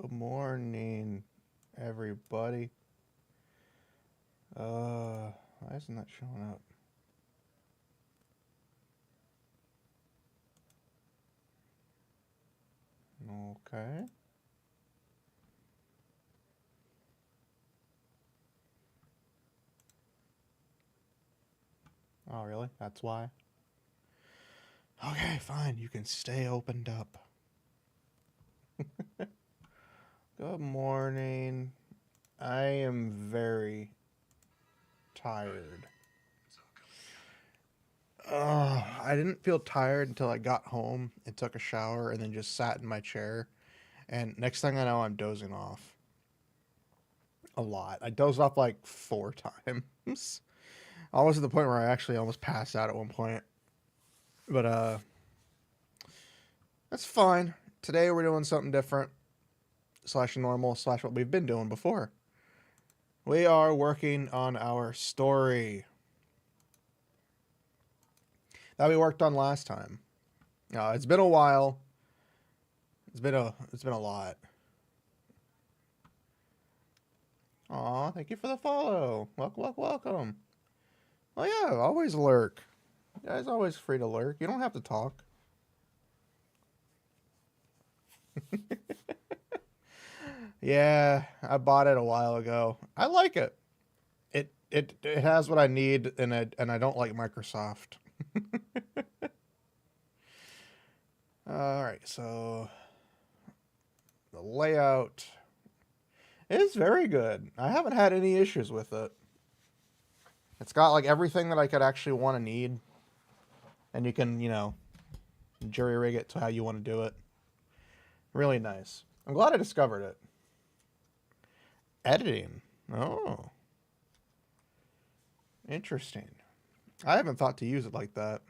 Good morning, everybody. Why isn't that showing up? Okay. Oh, really? That's why? Okay, fine. You can stay opened up. Good morning. I am very tired. I didn't feel tired until I got home and took a shower and then just sat in my chair. And next thing I know, I'm dozing off. A lot. I dozed off like 4 times. Almost at the point where I actually almost passed out at one point. But that's fine. Today we're doing something different. Slash normal, slash what we've been doing before. We are working on our story that we worked on last time. It's been a while. It's been a lot. Aw, thank you for the follow. Welcome. Oh yeah, always lurk. You guys always free to lurk. You don't have to talk. Yeah, I bought it a while ago. I like it. It has what I need, and I don't like Microsoft. All right, so the layout is very good. I haven't had any issues with it. It's got like everything that I could actually want to need, and you can, jury rig it to how you want to do it. Really nice. I'm glad I discovered it. Editing. Oh. Interesting. I haven't thought to use it like that.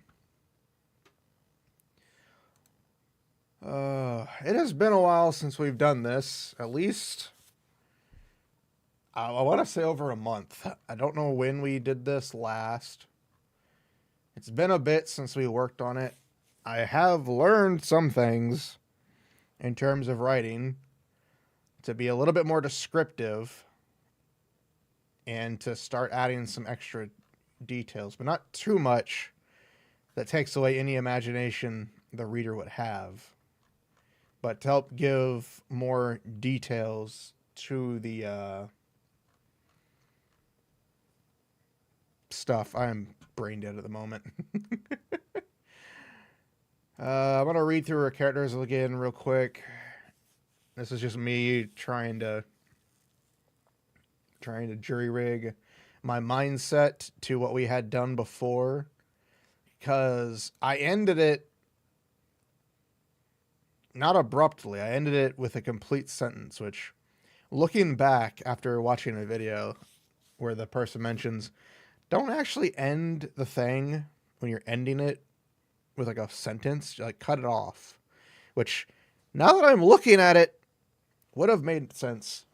It has been a while since we've done this. At least, I want to say over a month. I don't know when we did this last. It's been a bit since we worked on it. I have learned some things in terms of writing to be a little bit more descriptive and to start adding some extra details, but not too much that takes away any imagination the reader would have, but to help give more details to the stuff. I am brain dead at the moment. I'm going to read through her characters again real quick. This is just me trying to jury rig my mindset to what we had done before, because I ended it not abruptly. I ended it with a complete sentence, which, looking back after watching a video where the person mentions, don't actually end the thing when you're ending it with like a sentence, like cut it off, which now that I'm looking at it would have made sense.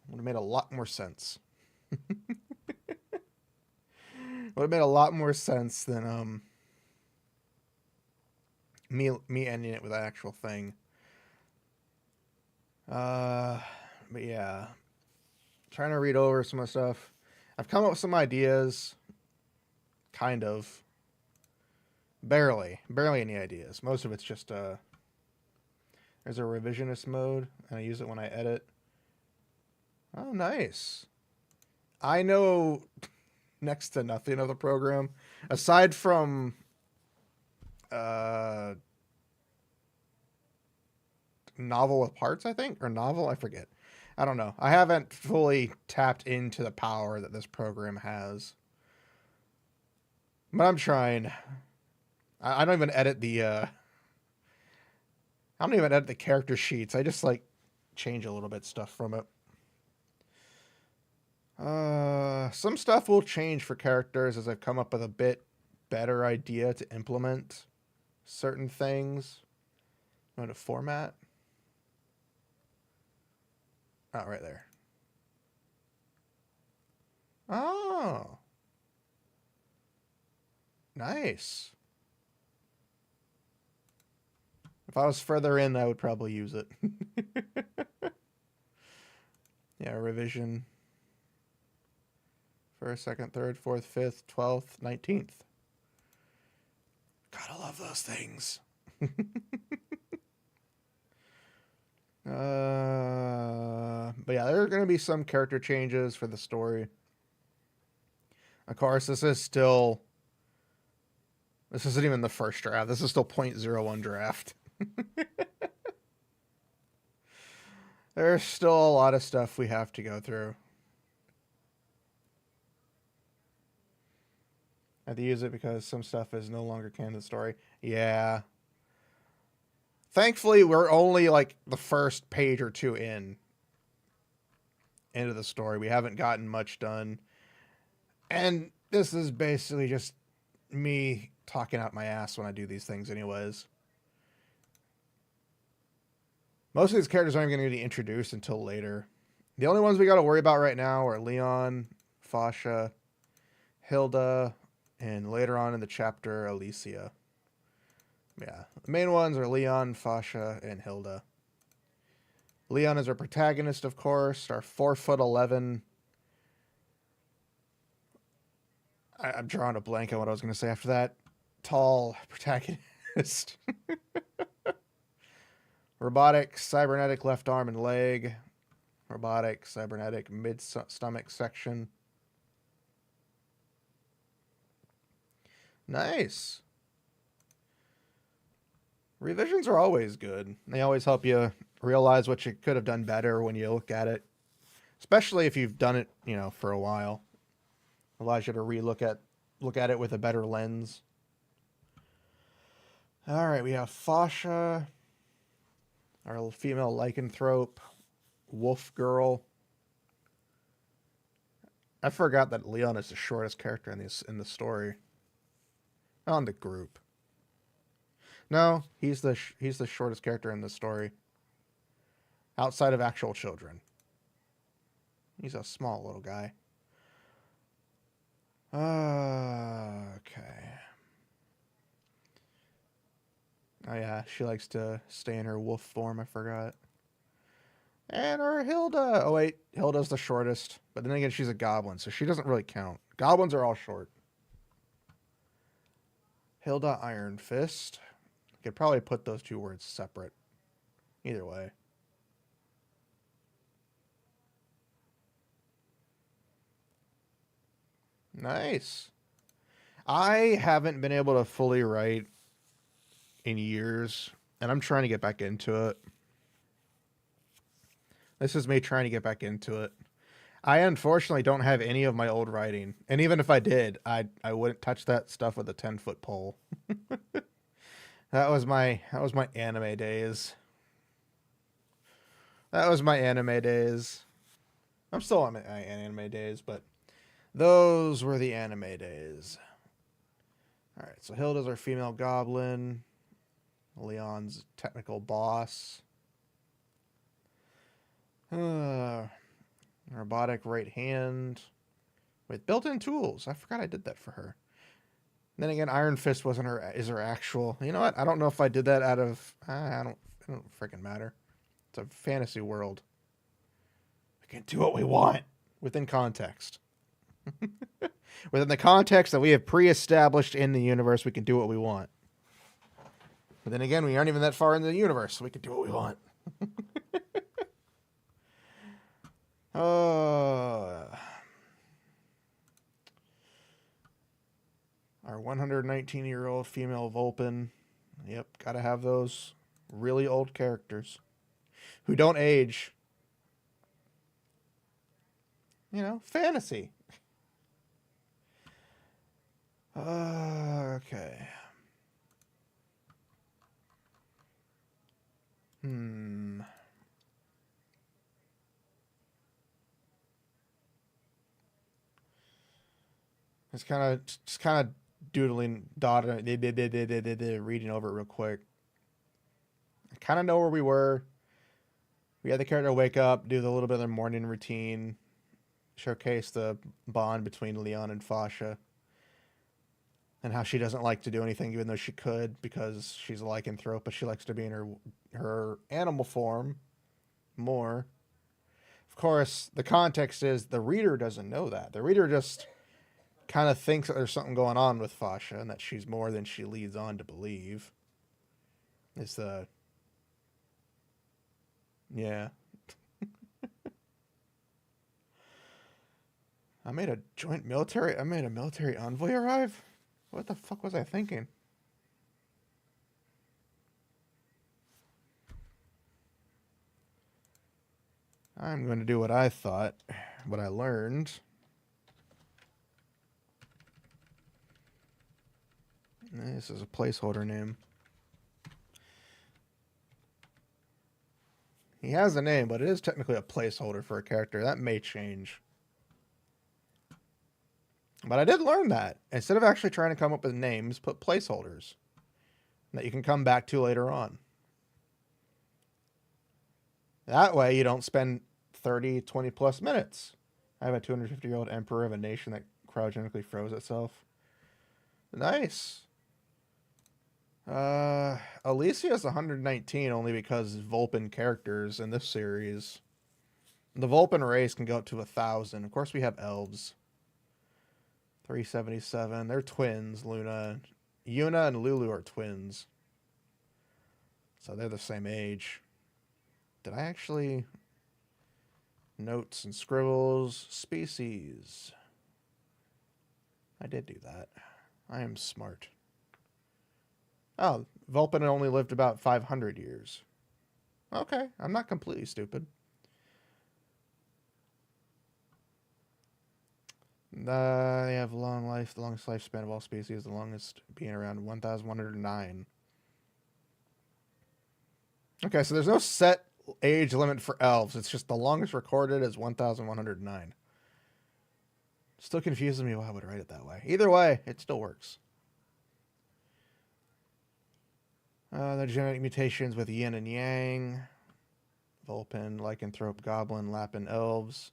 Would have made a lot more sense. Would have made a lot more sense than me ending it with an actual thing. But yeah, trying to read over some of the stuff. I've come up with some ideas, kind of. Barely any ideas. Most of it's just there's a revisionist mode, and I use it when I edit. Oh, nice. I know next to nothing of the program, aside from Novel with Parts, I think, or Novel, I forget. I don't know. I haven't fully tapped into the power that this program has, but I'm trying. I don't even edit the I don't even edit the character sheets. I just like change a little bit stuff from it. Some stuff will change for characters as I've come up with a bit better idea to implement certain things. Go to format. Oh, right there. Oh. Nice. If I was further in, I would probably use it. Yeah, revision. 1st, 2nd, 3rd, 4th, 5th, 12th, 19th. Gotta love those things. But yeah, there are going to be some character changes for the story. Of course, this isn't even the first draft. This is still 0.01 draft. There's still a lot of stuff we have to go through. I have to use it because some stuff is no longer canon to the story. Yeah. Thankfully, we're only like the first page or two into the story. We haven't gotten much done. And this is basically just me talking out my ass when I do these things anyways. Most of these characters aren't going to be introduced until later. The only ones we got to worry about right now are Leon, Fasha, Hilda, and later on in the chapter, Alicia. Yeah, the main ones are Leon, Fasha, and Hilda. Leon is our protagonist, of course, our 4'11". I'm drawing a blank on what I was going to say after that. Tall protagonist. Robotic, cybernetic left arm and leg. Robotic, cybernetic mid-stomach section. Nice. Revisions are always good. They always help you realize what you could have done better when you look at it. Especially if you've done it, for a while. Allows you to look at it with a better lens. Alright, we have Fasha, our female lycanthrope, wolf girl. I forgot that Leon is the shortest character in the story. On the group. No, he's the shortest character in the story. Outside of actual children. He's a small little guy. Okay. Oh yeah, she likes to stay in her wolf form, I forgot. And our Hilda. Oh wait, Hilda's the shortest. But then again, she's a goblin, so she doesn't really count. Goblins are all short. Hilda Iron Fist. Could probably put those two words separate. Either way. Nice. I haven't been able to fully write in years, and I'm trying to get back into it. This is me trying to get back into it. I unfortunately don't have any of my old writing, and even if I did, I wouldn't touch that stuff with a 10-foot pole. That was my anime days. That was my anime days. I'm still on my anime days, but those were the anime days. Alright, so Hilda's our female goblin. Leon's technical boss. Robotic right hand. With built-in tools. I forgot I did that for her. And then again, Iron Fist is her actual. You know what? I don't know if I did that out of. It don't freaking matter. It's a fantasy world. We can do what we want within context. Within the context that we have pre-established in the universe, we can do what we want. But then again, we aren't even that far in the universe, so we can do what we want. Our 119-year-old female Vulpin. Yep, gotta have those really old characters who don't age. Fantasy. Okay. Just kind of doodling, dotting, reading over it real quick. I kind of know where we were. We had the character wake up, do the little bit of their morning routine, showcase the bond between Leon and Fasha, and how she doesn't like to do anything even though she could because she's a lycanthrope, but she likes to be in her animal form more. Of course, the context is the reader doesn't know that. The reader just kind of thinks that there's something going on with Fasha and that she's more than she leads on to believe. It's the... Yeah. I made a military envoy arrive? What the fuck was I thinking? I'm going to do what I thought, what I learned. This is a placeholder name. He has a name, but it is technically a placeholder for a character. That may change. But I did learn that. Instead of actually trying to come up with names, put placeholders that you can come back to later on. That way you don't spend 30, 20 plus minutes. I have a 250-year-old emperor of a nation that cryogenically froze itself. Nice. Alicia's 119 only because Vulpin characters in this series. The Vulpin race can go up to 1,000. Of course, we have elves. 377. They're twins, Luna. Yuna and Lulu are twins. So they're the same age. Did I actually... Notes and scribbles. Species. I did do that. I am smart. Oh, Vulpin only lived about 500 years. Okay, I'm not completely stupid. They have long life, the longest lifespan of all species, the longest being around 1,109. Okay, so there's no set age limit for elves. It's just the longest recorded is 1,109. Still confuses me why I would write it that way. Either way, it still works. The genetic mutations with yin and yang. Vulpin, lycanthrope, goblin, lapin, elves.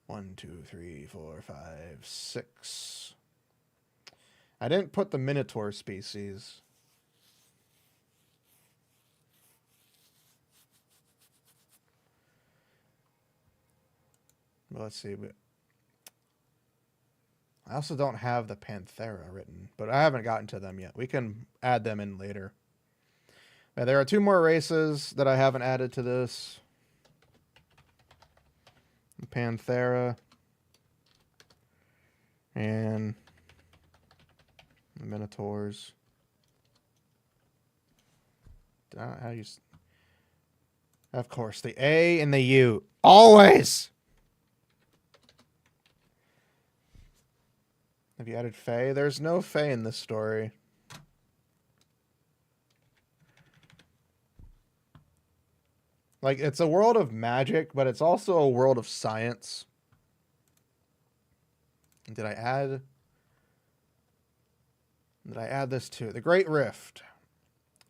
1, 2, 3, 4, 5, 6. I didn't put the minotaur species. Well, let's see. I also don't have the Panthera written, but I haven't gotten to them yet. We can add them in later. Now, there are 2 more races that I haven't added to this. The Panthera and the Minotaurs. How do you... Of course, the A and the U. Always! Have you added Fae? There's no Fae in this story. Like, it's a world of magic, but it's also a world of science. Did I add this too? The Great Rift.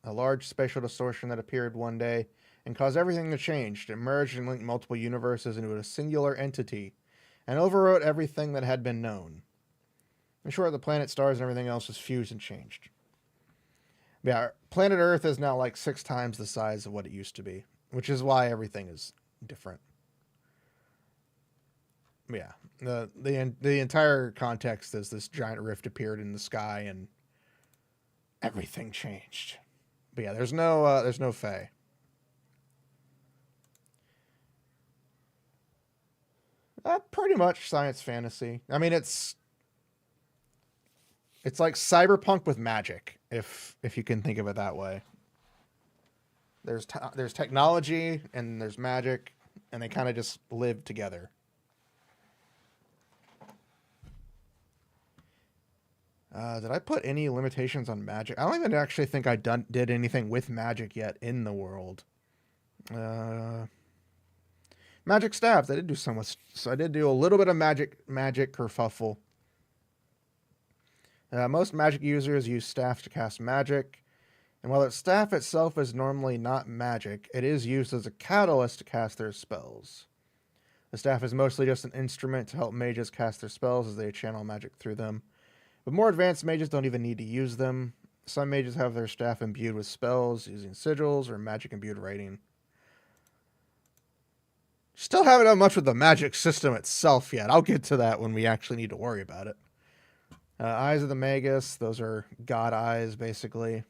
A large spatial distortion that appeared one day and caused everything to change. It merged and linked multiple universes into a singular entity and overwrote everything that had been known. In short, the planet, stars, and everything else was fused and changed. Yeah, planet Earth is now like 6 times the size of what it used to be, which is why everything is different. Yeah, the entire context is this giant rift appeared in the sky and everything changed. But yeah, there's no Fae. Pretty much science fantasy. I mean, it's like cyberpunk with magic, if you can think of it that way. There's technology and there's magic, and they kind of just live together. Did I put any limitations on magic? I don't even actually think I did anything with magic yet in the world. Magic staffs. I did do some with, so I did do a little bit of magic kerfuffle. Most magic users use staff to cast magic, and while its staff itself is normally not magic, it is used as a catalyst to cast their spells. The staff is mostly just an instrument to help mages cast their spells as they channel magic through them. But more advanced mages don't even need to use them. Some mages have their staff imbued with spells using sigils or magic imbued writing. Still haven't done much with the magic system itself yet. I'll get to that when we actually need to worry about it. Eyes of the Magus. Those are god eyes, basically.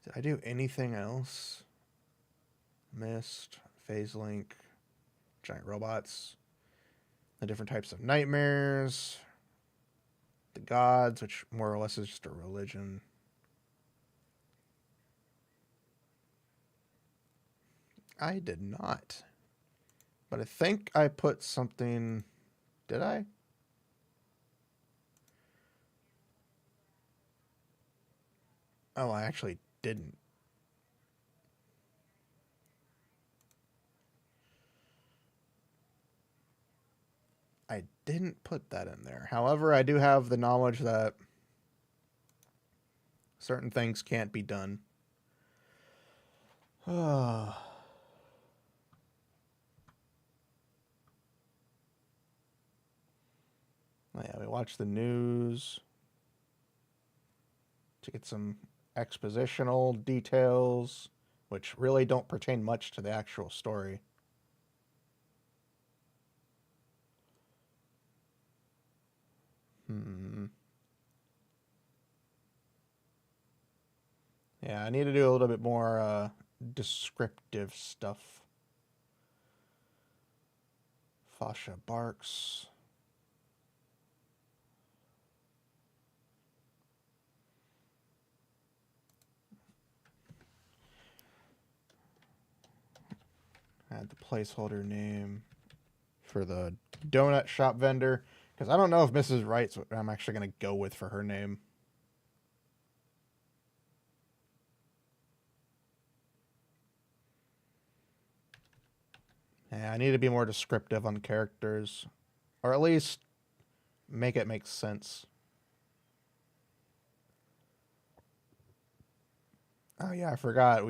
Did I do anything else? Mist, phase link, giant robots, the different types of nightmares, the gods, which more or less is just a religion. I did not. But I think I put something... Did I? Oh, I actually didn't. I didn't put that in there. However, I do have the knowledge that certain things can't be done. Oh. Yeah, we watch the news to get some expositional details, which really don't pertain much to the actual story. Yeah, I need to do a little bit more descriptive stuff. Fascia barks. Add the placeholder name for the donut shop vendor, because I don't know if Mrs. Wright's what I'm actually going to go with for her name. Yeah, I need to be more descriptive on characters, or at least make it make sense. Oh yeah, I forgot.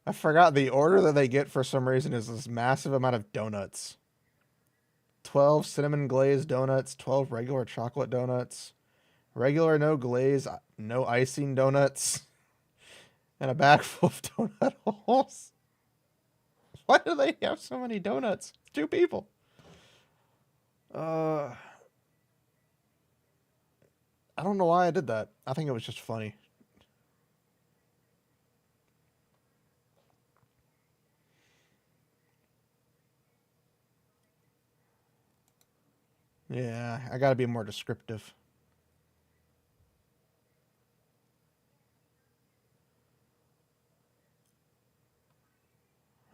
I forgot the order that they get for some reason is this massive amount of donuts. 12 cinnamon glazed donuts, 12 regular chocolate donuts, regular no glaze, no icing donuts, and a bag full of donut holes. Why do they have so many donuts? 2 people. I don't know why I did that. I think it was just funny. Yeah, I gotta be more descriptive.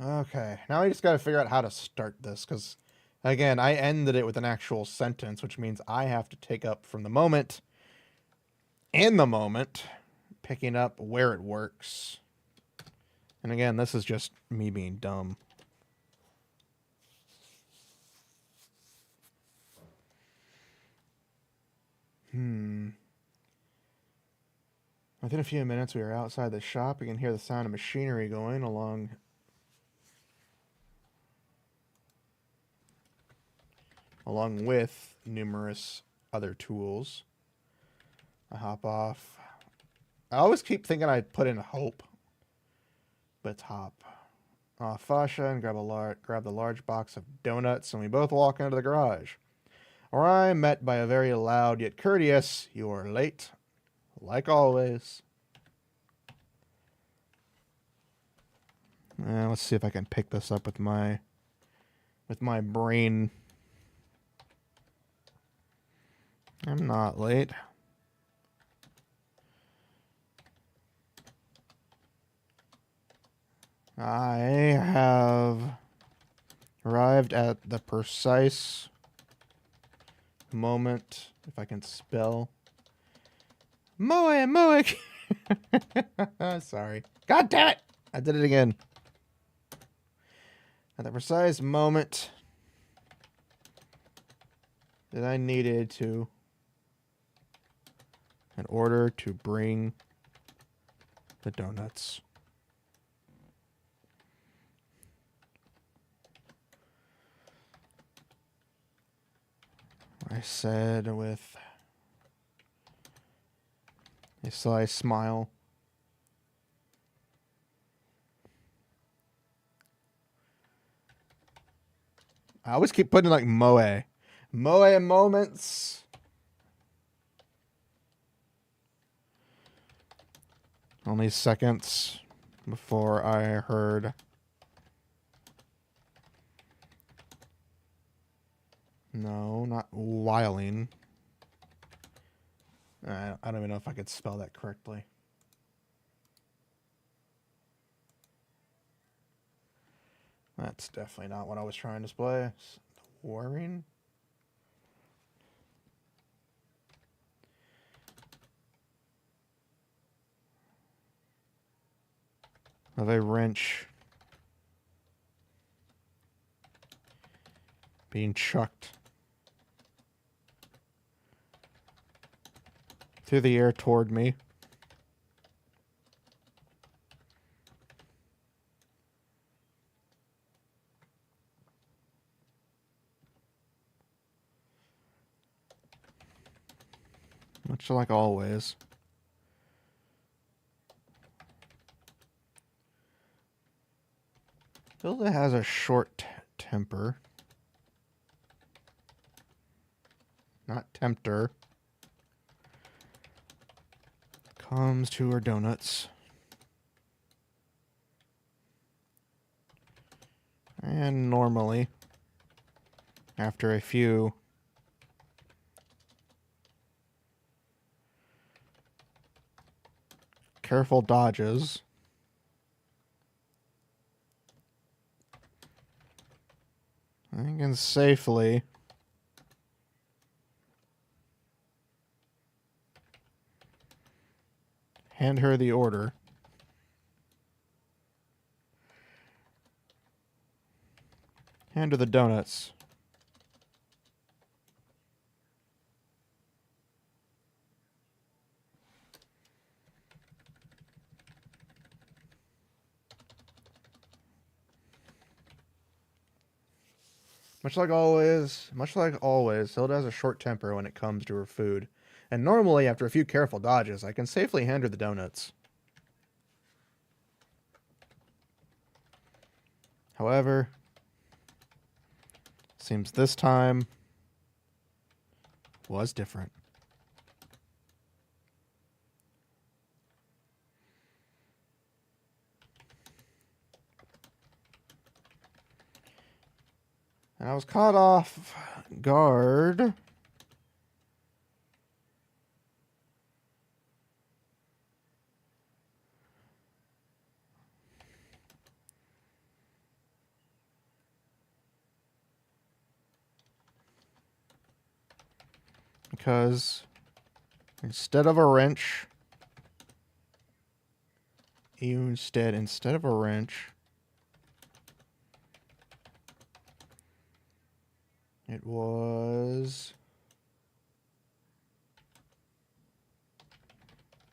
Okay, now I just gotta figure out how to start this, because, again, I ended it with an actual sentence, which means I have to take up from the moment, in the moment, picking up where it works. And again, this is just me being dumb. Within a few minutes, we are outside the shop. We can hear the sound of machinery going along with numerous other tools. I hop off. I always keep thinking I'd put in hope, but it's hop. Off fascia and grab the large box of donuts, and we both walk into the garage, where I'm met by a very loud yet courteous, "You are late," like always. Let's see if I can pick this up with my brain. I'm not late. I have arrived at the precise moment, if I can spell. Moe. Sorry. God damn it! I did it again. At the precise moment that I needed to, in order to bring the donuts. I said with a sly smile, I always keep putting like Moe. Moe moments. Only seconds before I heard. No, not whiling. I don't even know if I could spell that correctly. That's definitely not what I was trying to display. Whirring. Of a wrench being chucked through the air toward me. Much like always. Hilda has a short temper. Not tempter. Comes to her donuts. And normally, after a few careful dodges, I can safely hand her the order. Hand her the donuts. Much like always, Hilda has a short temper when it comes to her food. And normally, after a few careful dodges, I can safely hand her the donuts. However, seems this time was different. And I was caught off guard. Because instead of a wrench, instead of a wrench, it was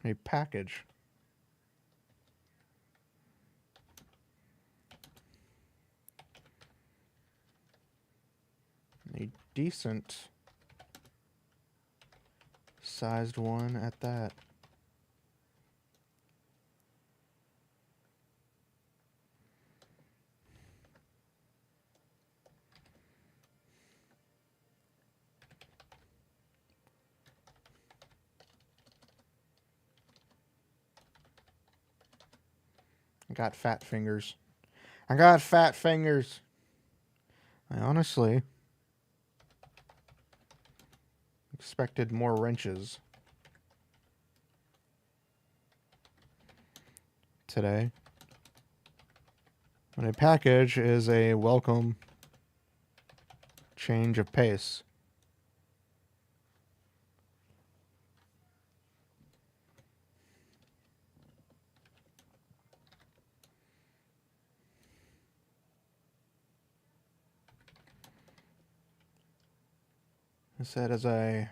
a package. A decent sized one at that. I got fat fingers. I got fat fingers. I honestly expected more wrenches today. But a package is a welcome change of pace. I said as I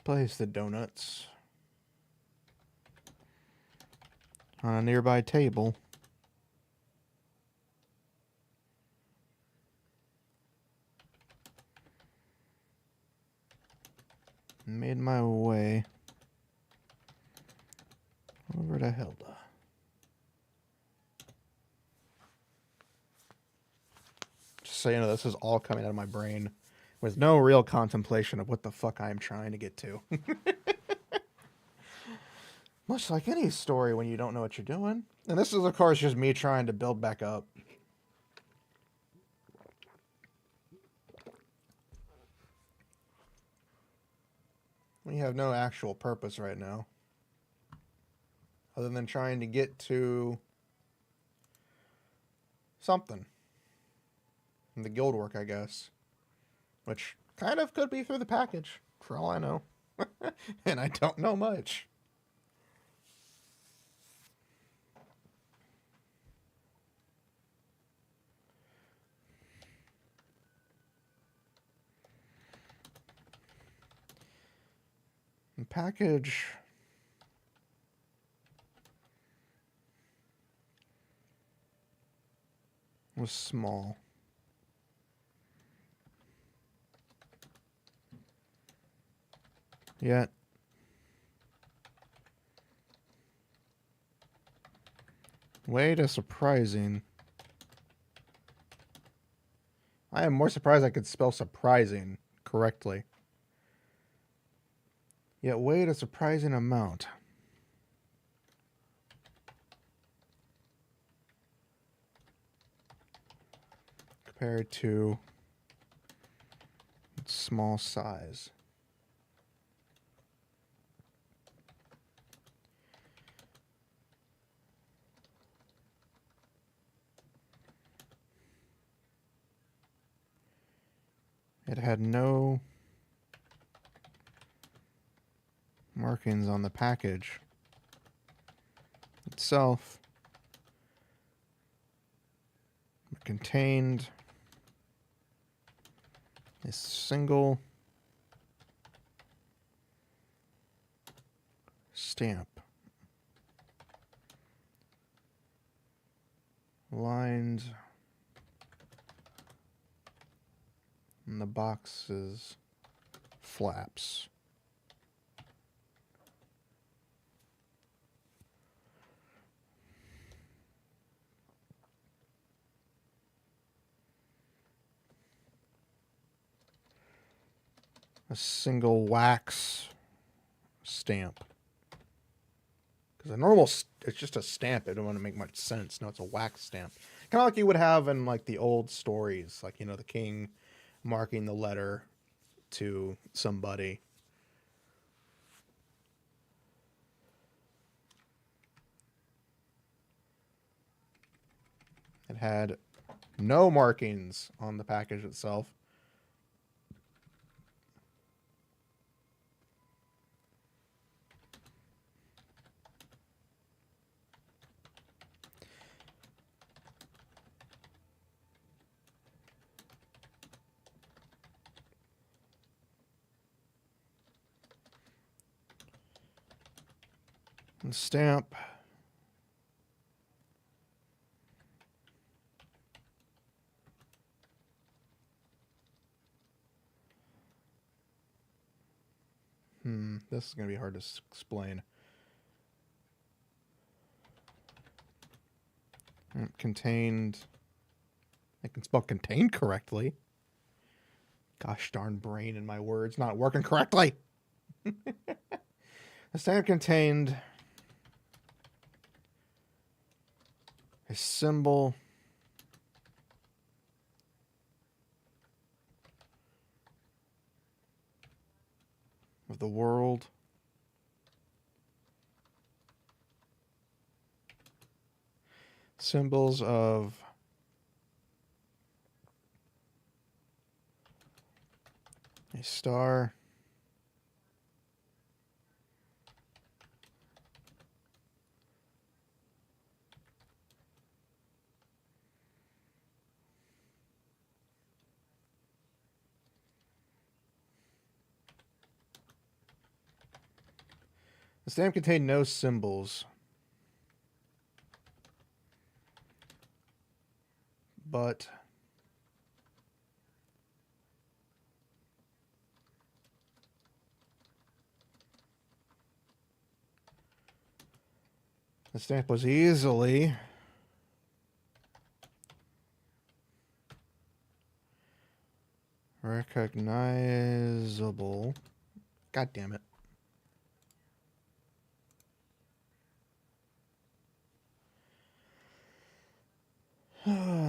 place the donuts on a nearby table. Made my way over to Hilda. so you know, this is all coming out of my brain with no real contemplation of what the fuck I'm trying to get to. Much like any story when you don't know what you're doing. And this is, of course, just me trying to build back up. We have no actual purpose right now. Other than trying to get to something. The guild work, I guess. Which kind of could be through the package, for all I know. And I don't know much. The package was small. Yet way to surprising. I am more surprised I could spell surprising correctly. Yet weighed a surprising amount. Compared to its small size. It had no markings on the package itself. It contained a single stamp lined on the box's flaps. A single wax stamp. Because a normal, it's just a stamp. It don't want to make much sense. No, it's a wax stamp. Kind of like you would have in like the old stories. Like, you know, the king marking the letter to somebody. It had no markings on the package itself. And stamp. This is going to be hard to explain. It contained... I can spell contained correctly. Gosh darn brain in my words not working correctly. The stamp contained a symbol of the world. Symbols of a star. The stamp contained no symbols, but the stamp was easily Recognizable. God damn it.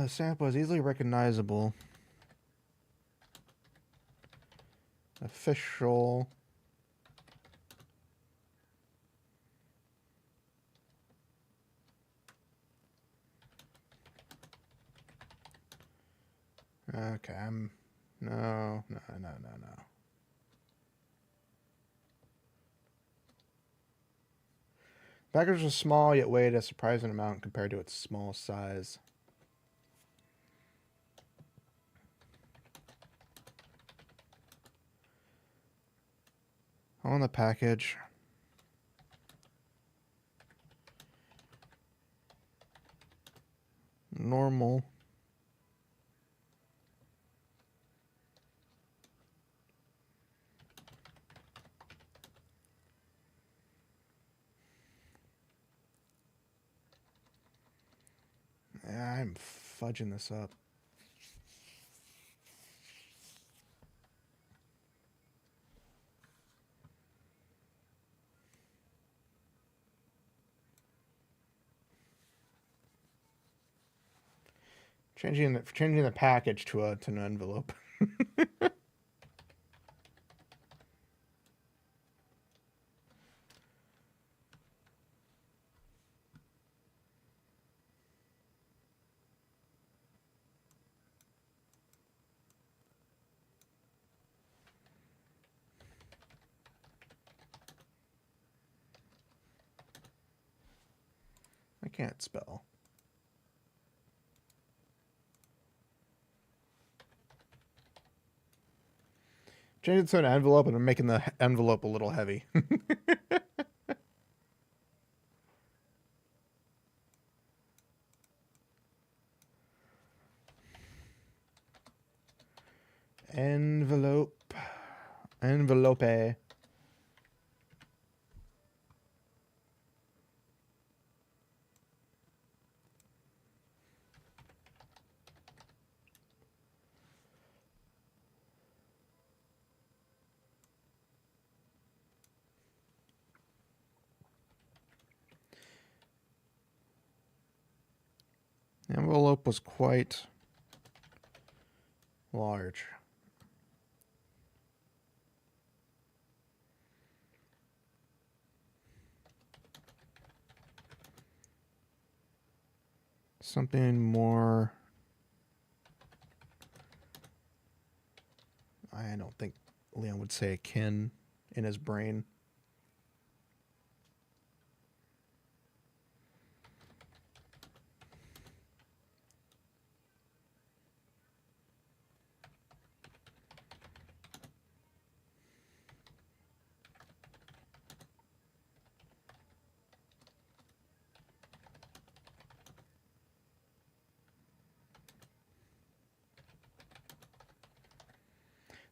Sample is easily recognizable. Official. Okay, no. Package was small, yet weighed a surprising amount compared to its small size. On the package. Normal. Yeah, I'm fudging this up. Changing the package to an envelope. I can't spell. Changing it to an envelope and I'm making the envelope a little heavy. Envelope. Envelope. The envelope was quite large. Something more... I don't think Leon would say akin in his brain.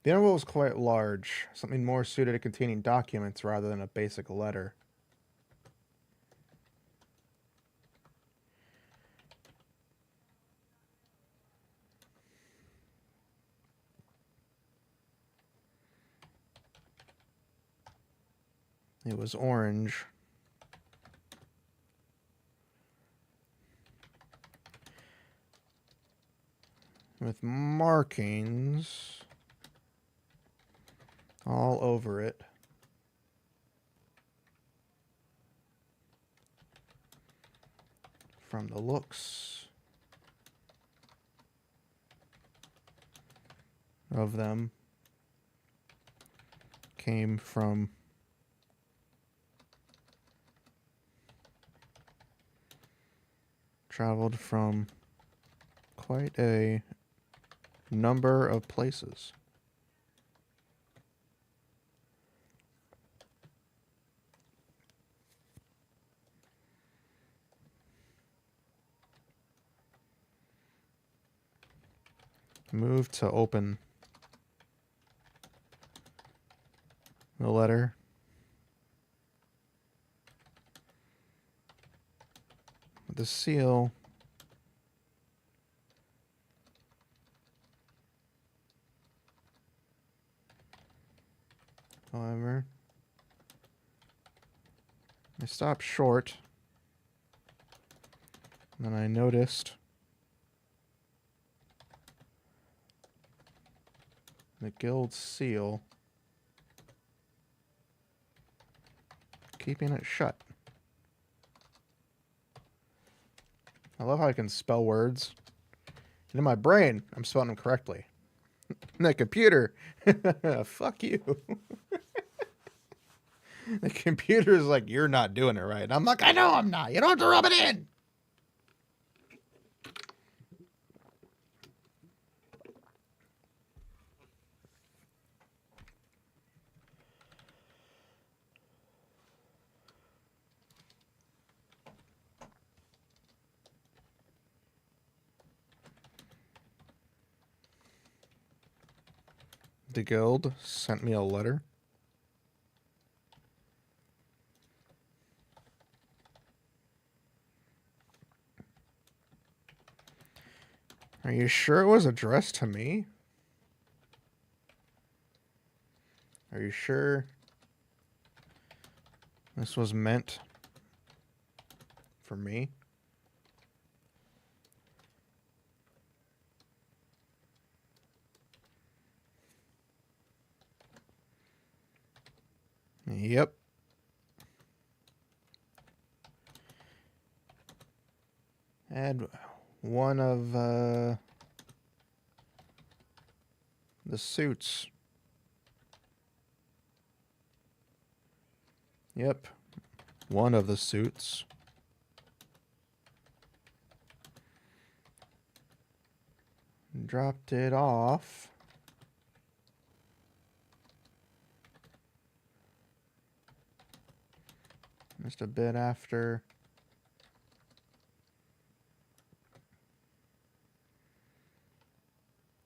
The envelope was quite large, something more suited to containing documents rather than a basic letter. It was orange. With markings all over it. From the looks of them, came from traveled from quite a number of places. Move to open the letter. The seal. However, I stopped short. And then I noticed the guild seal keeping it shut. I love how I can spell words. And in my brain, I'm spelling them correctly. In the computer, fuck you. The computer's like, you're not doing it right. And I'm like, I know I'm not. You don't have to rub it in. The guild sent me a letter. Are you sure it was addressed to me? Are you sure this was meant for me? Yep. Add one of the suits. Yep. One of the suits. Dropped it off. Just a bit after.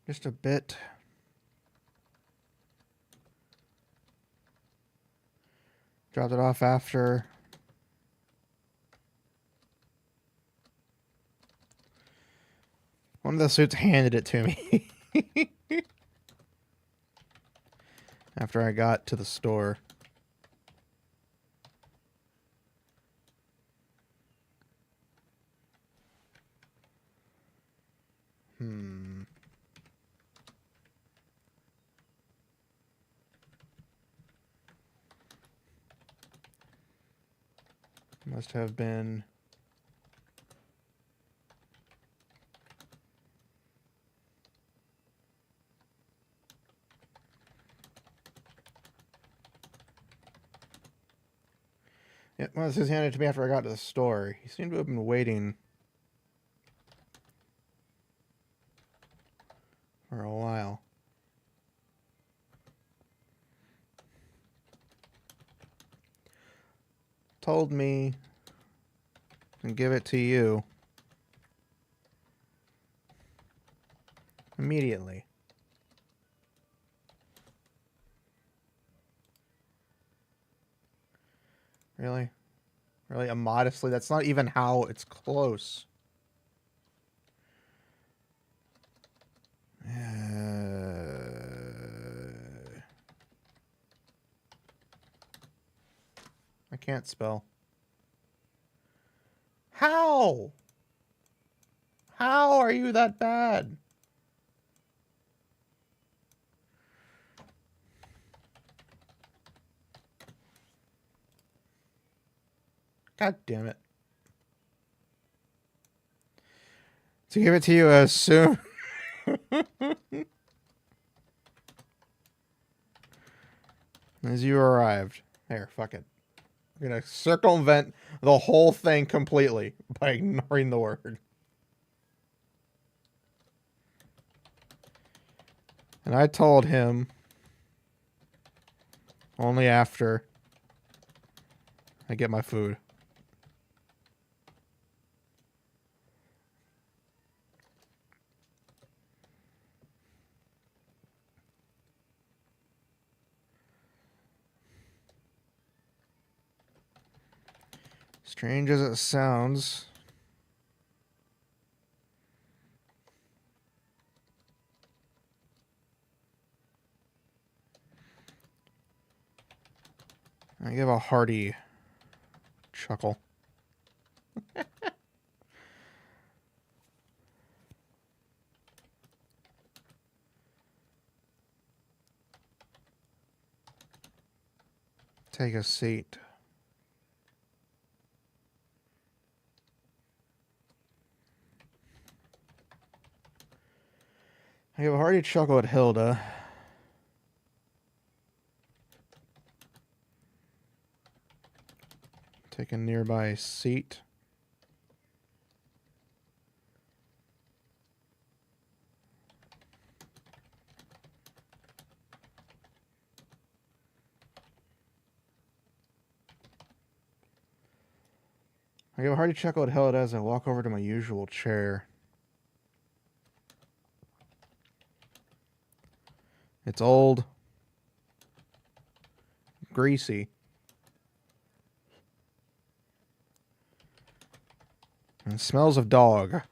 Just a bit. Dropped it off after. One of the suits handed it to me. After I got to the store. Must have been yeah, well, this was handed to me after I got to the store. He seemed to have been waiting for a while. Told me to give it to you immediately. Really? Really? Immodestly? That's not even how it's close. I can't spell. How? How are you that bad? God damn it. To give it to you as soon as you arrived. Here, fuck it. I'm gonna circumvent the whole thing completely by ignoring the word. And I told him only after I get my food. Strange as it sounds, I give a hearty chuckle. Take a seat. I give a hearty chuckle at Hilda. Take a nearby seat. I give a hearty chuckle at Hilda as I walk over to my usual chair. It's old, greasy, and smells of dog.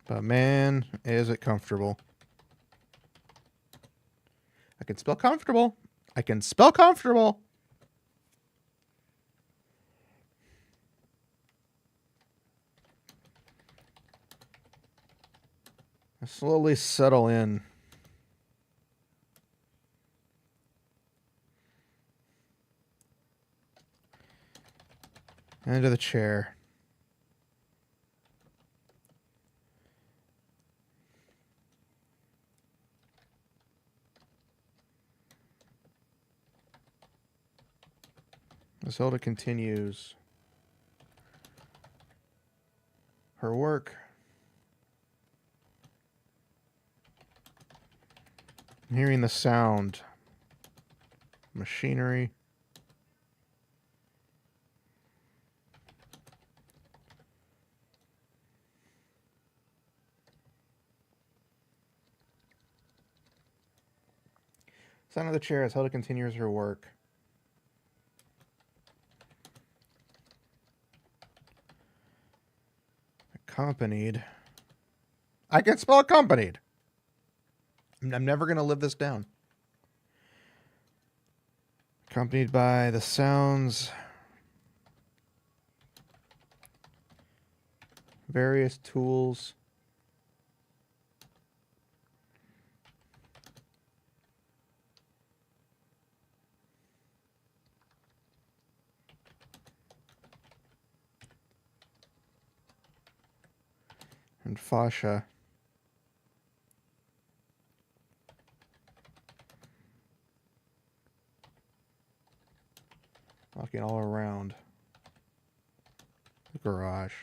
But man, is it comfortable. I can spell comfortable. I can spell comfortable. I slowly settle in. Into the chair. As Hilda continues her work, hearing the sound, machinery, sound of the chair as Hilda continues her work. Accompanied. I can spell accompanied. I'm never going to live this down. Accompanied by the sounds, various tools, and fascia. Walking all around the garage.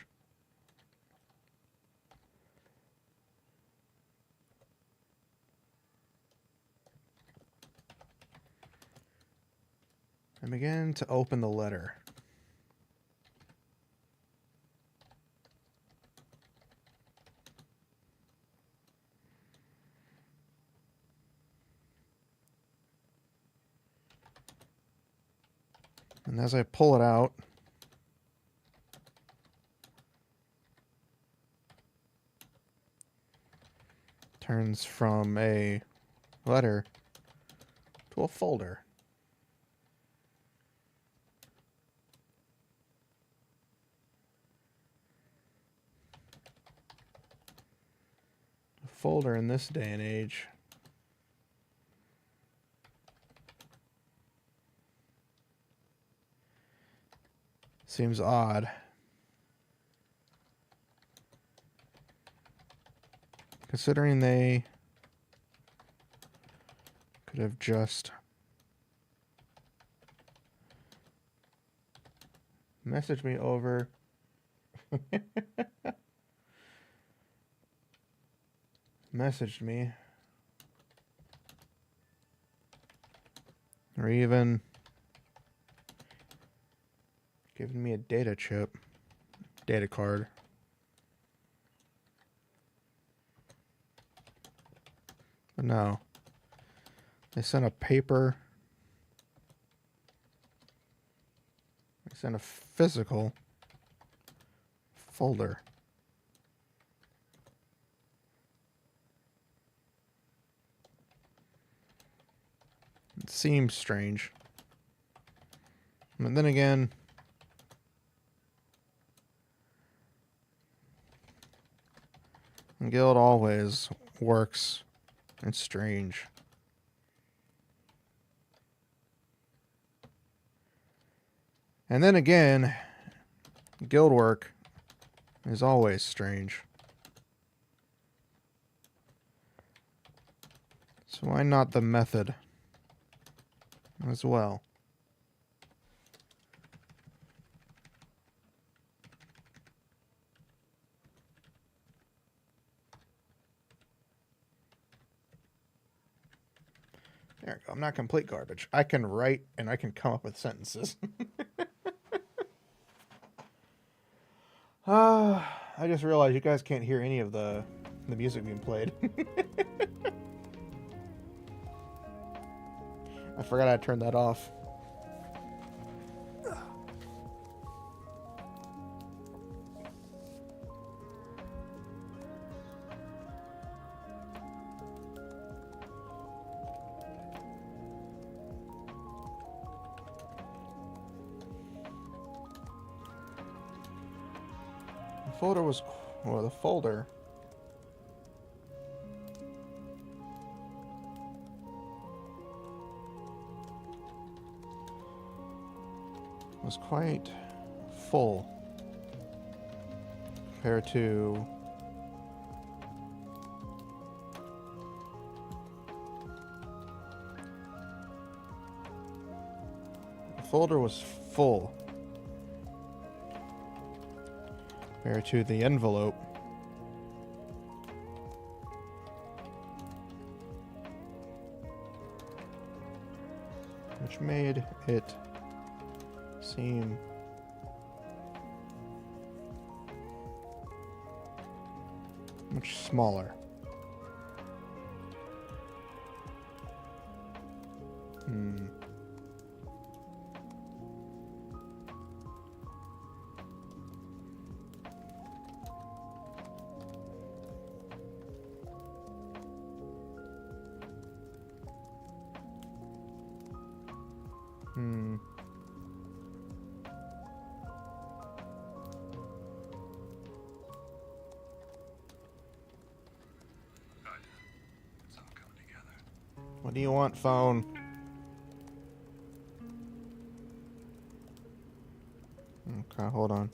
I begin to open the letter. And as I pull it out, turns from a letter to a folder. A folder in this day and age seems odd. Considering they could have just messaged me over messaged me, or even given me a data card. But no, they sent a paper. They sent a physical folder. seems strange. And then again, Guild always works. It's strange. And then again, guild work is always strange. So why not the method as well? There we go. I'm not complete garbage. I can write and I can come up with sentences. I just realized you guys can't hear any of the music being played. I forgot I turned that off. The folder was, well, the folder was quite full compared to the folder was full compared to the envelope. Which made it seem much smaller. What do you want, phone? Okay, hold on.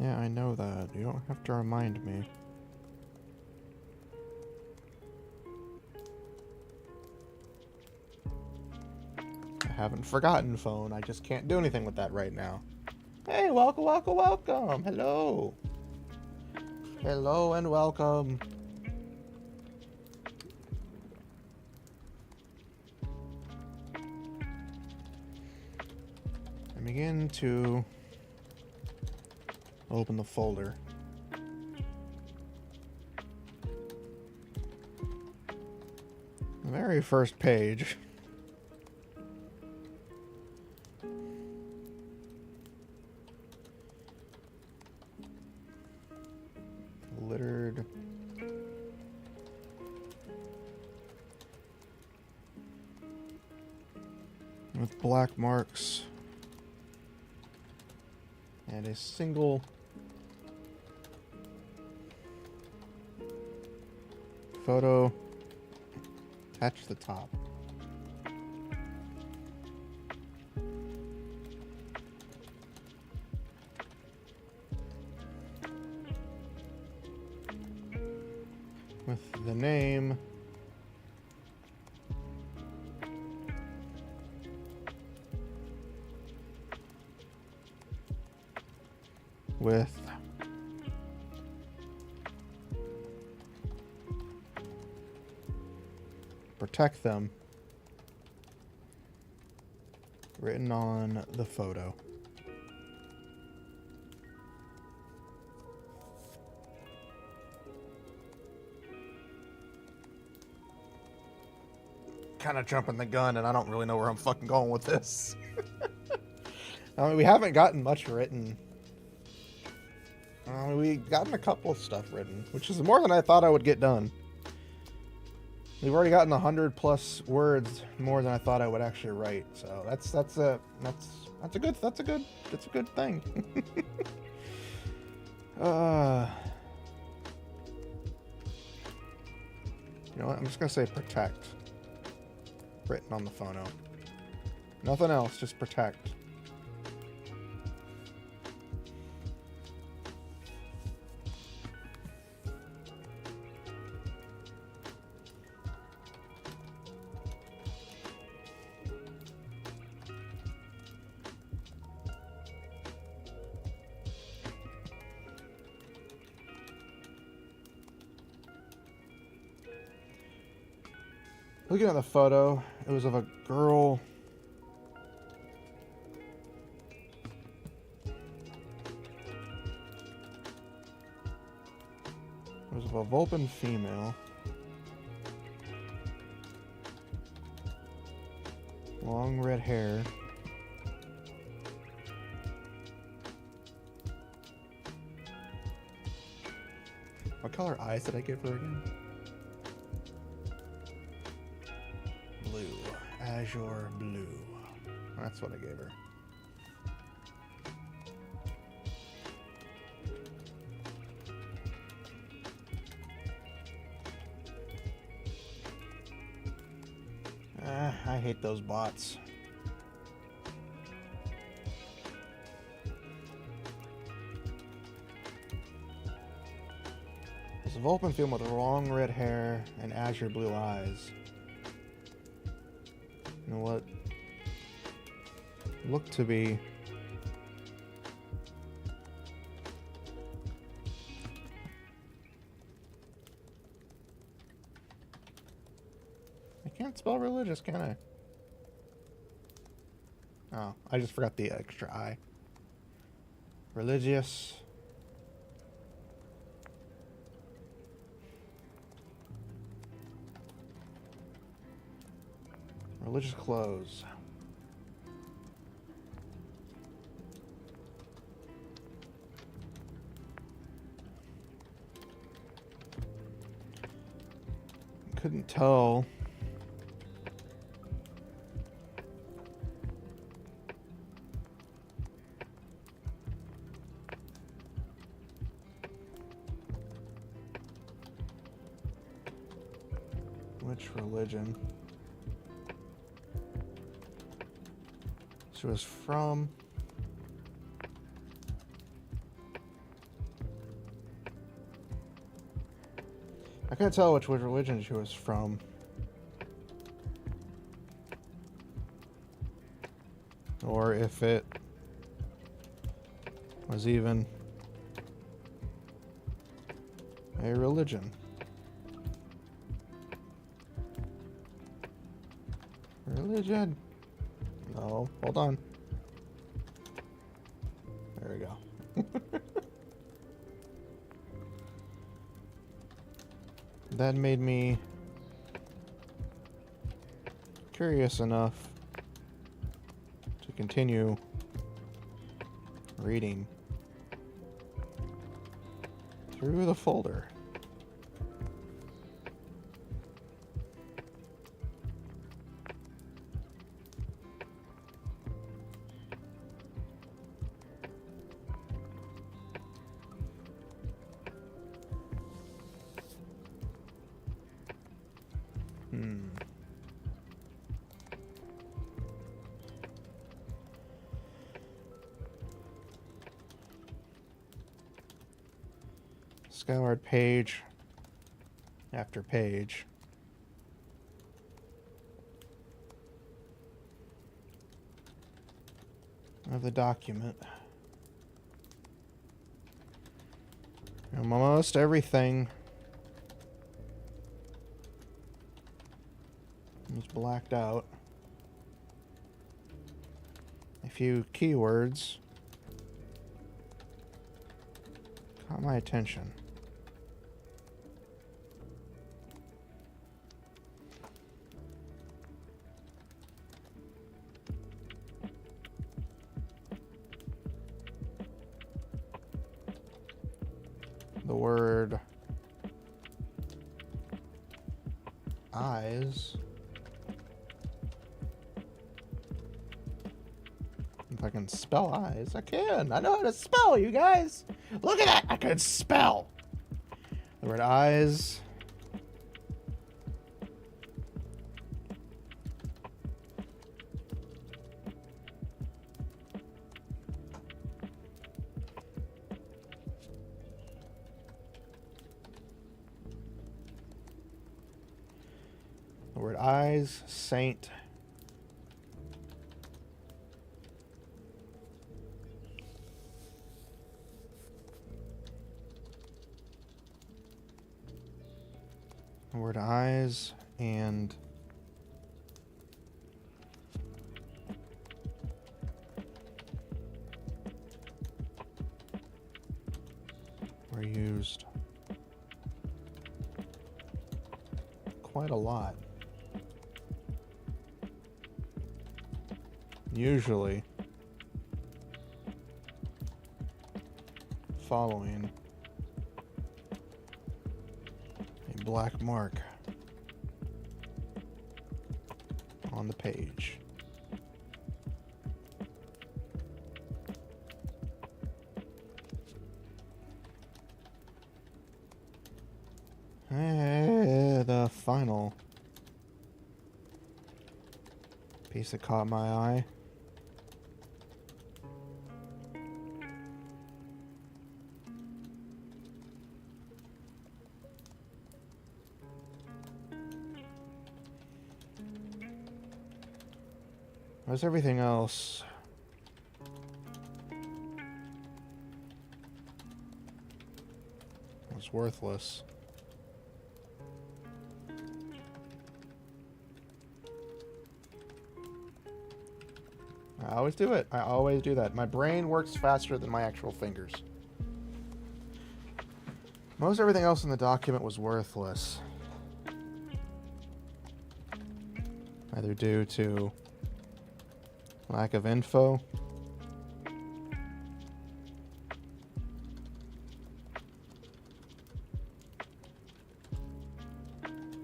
Yeah, I know that. You don't have to remind me. I haven't forgotten, phone. I just can't do anything with that right now. Hey, welcome, welcome, welcome. Hello. Hello and welcome. I begin to open the folder. The very first page. Littered with black marks and a single photo attached to the top. With the name with protect them written on the photo. Kind of jumping the gun, and I don't really know where I'm fucking going with this. I mean, we haven't gotten much written. We've gotten a couple of stuff written, which is more than I thought I would get done. We've already gotten 100+ words more than I thought I would actually write. So that's a good thing. You know what? I'm just gonna say protect. Written on the phono. Nothing else, just protect. Looking at the photo, it was of a girl. It was of a Vulcan female. Long red hair. What color eyes did I give her again? Blue. Azure blue. That's what I gave her. I hate those bots. It's a Vulcan female with long red hair and azure blue eyes. You know what? Look to be I can't spell religious, can I? Oh, I just forgot the extra I. Religious. Religious clothes. Couldn't tell. Which religion she was from. I couldn't tell which religion she was from. Or if it was even a religion. Religion. No, hold on. There we go. That made me curious enough to continue reading through the folder. Scoured page after page. Of the document. Almost everything is blacked out. A few keywords caught my attention. the word eyes. If I can spell eyes, I can. I know how to spell, you guys. Look at that. I can spell. The word eyes. The word eyes, saint. The word eyes and were used quite a lot. Usually following a black mark on the page. The final piece that caught my eye. Where's everything else? It's worthless. I always do it. I always do that. My brain works faster than my actual fingers. Most everything else in the document was worthless. Either due to lack of info,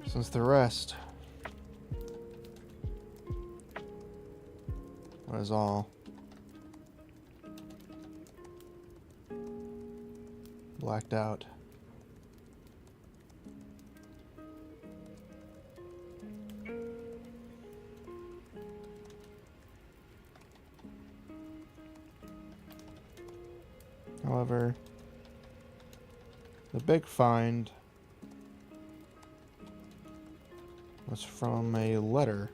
since the rest was all blacked out. However, the big find was from a letter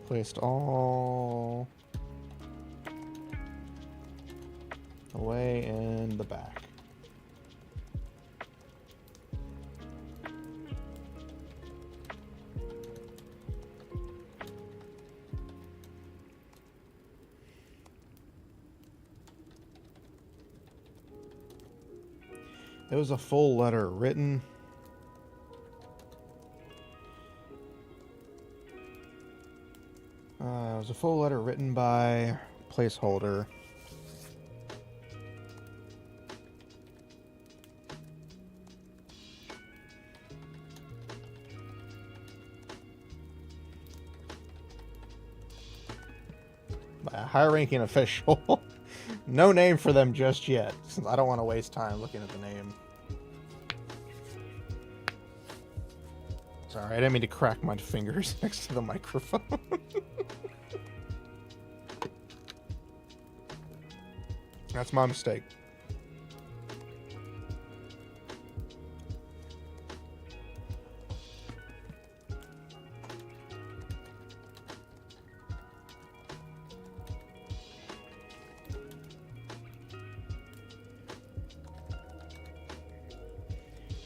placed all the way in the back. It was a full letter written. It was a full letter written by placeholder. By a high-ranking official. No name for them just yet, since I don't want to waste time looking at the name. Sorry, I didn't mean to crack my fingers next to the microphone. That's my mistake.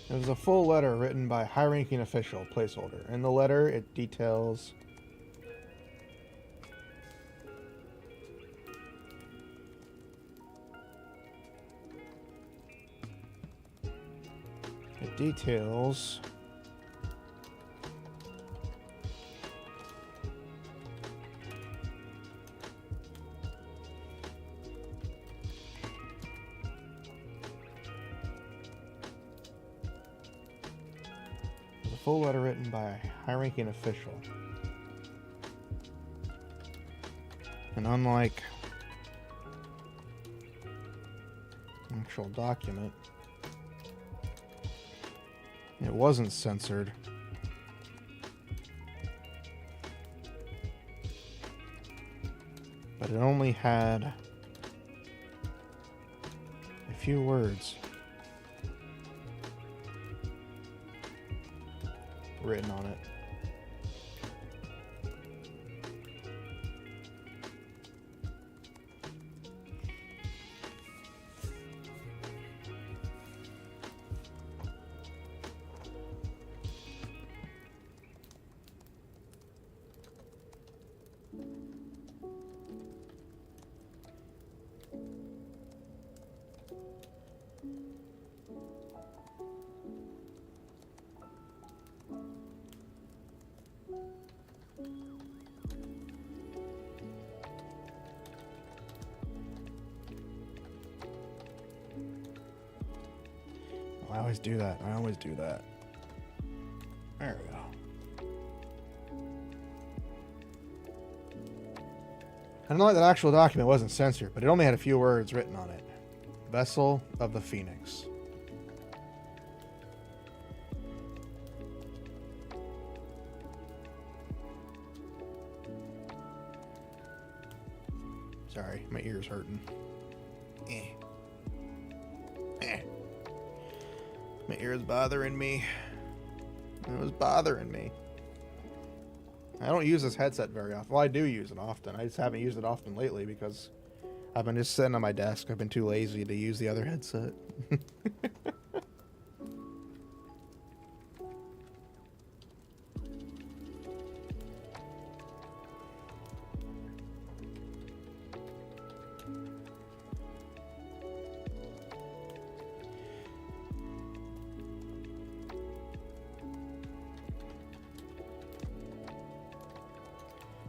It was a full letter written by high-ranking official, placeholder. In the letter, it details Details. There's a full letter written by a high-ranking official. And unlike an actual document, it wasn't censored. But it only had a few words written on it. I always do that. I always do that. There we go. I don't know, like that actual document wasn't censored, but it only had a few words written on it. Vessel of the Phoenix. Sorry, my ear's hurting. My ear's bothering me. It was bothering me. I don't use this headset very often. Well, I do use it often. I just haven't used it often lately because I've been just sitting on my desk. I've been too lazy to use the other headset.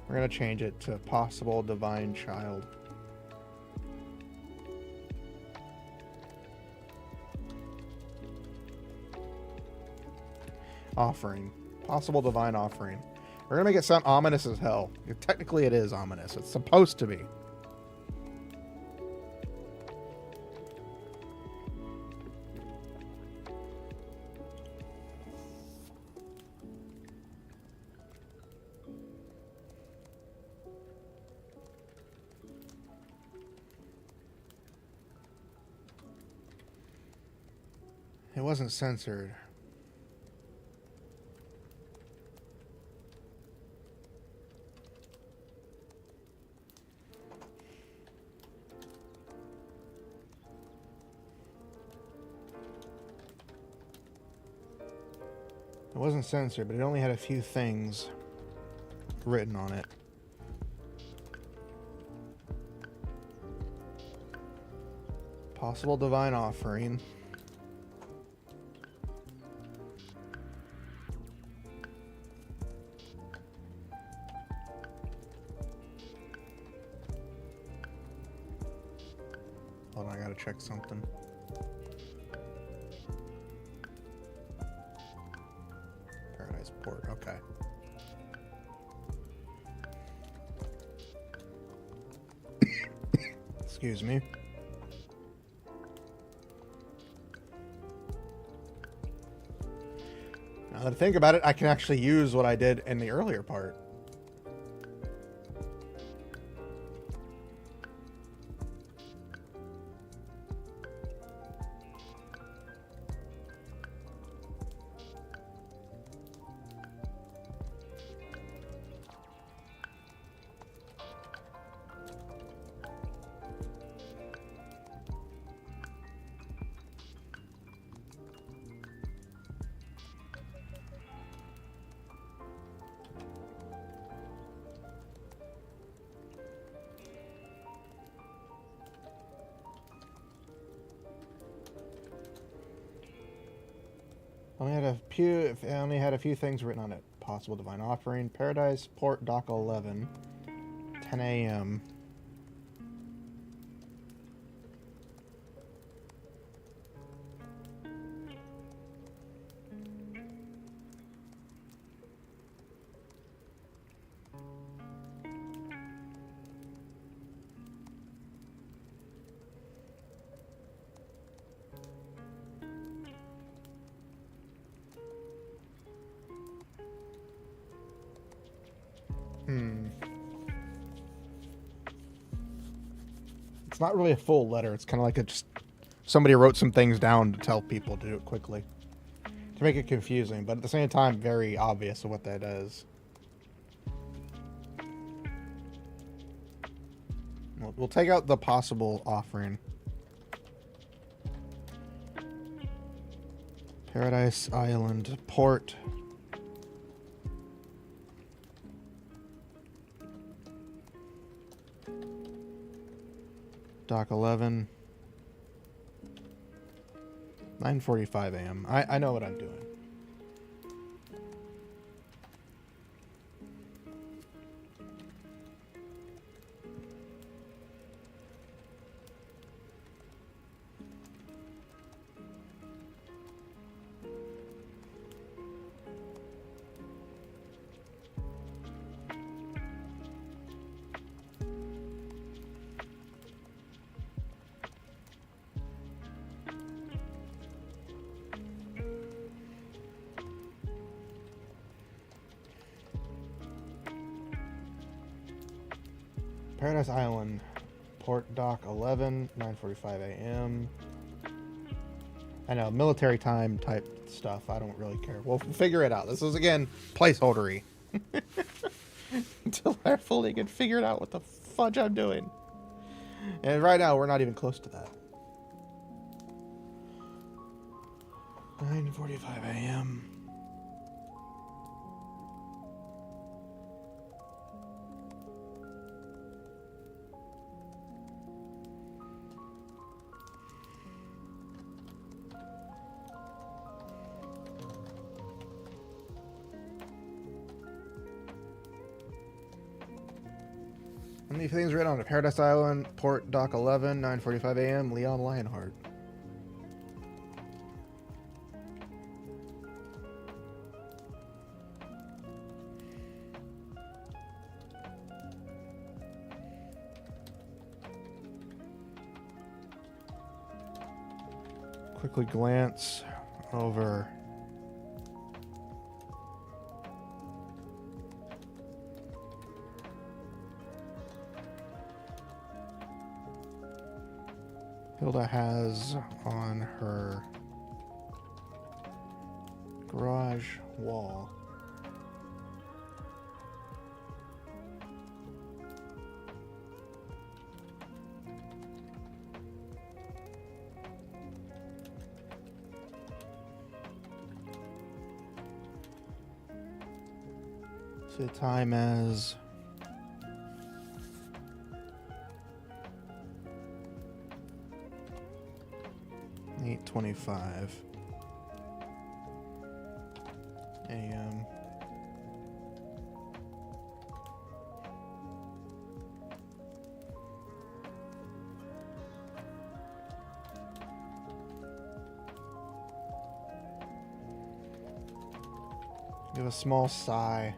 We're going to change it to possible divine child. Offering. Possible divine offering. We're going to make it sound ominous as hell. Technically it is ominous. It's supposed to be. It wasn't censored. It wasn't censored, but it only had a few things written on it. Possible divine offering. Hold on, I gotta check something. Paradise Port, okay. Excuse me. Now that I think about it, I can actually use what I did in the earlier part. only had a few things written on it. Possible divine offering, Paradise, Port, Dock 11, 10 a.m. It's not really a full letter. It's kind of like just somebody wrote some things down to tell people to do it quickly. To make it confusing, but at the same time, very obvious of what that is. We'll take out the possible offering. Paradise Island, Port. Dock 11. 9:45 a.m. I know what I'm doing. Paradise Island, Port Dock 11, 9:45 a.m. I know, military time type stuff. I don't really care. We'll figure it out. This is, again, placeholdery. Until I fully can figure it out what the fudge I'm doing. And right now, we're not even close to that. 9:45 a.m. And the things written on it. Paradise Island, Port Dock 11, 9:45 a.m. Leon Lionheart. Quickly glance over Hilda has on her garage wall. So the time as 8:25 a.m. Give a small sigh.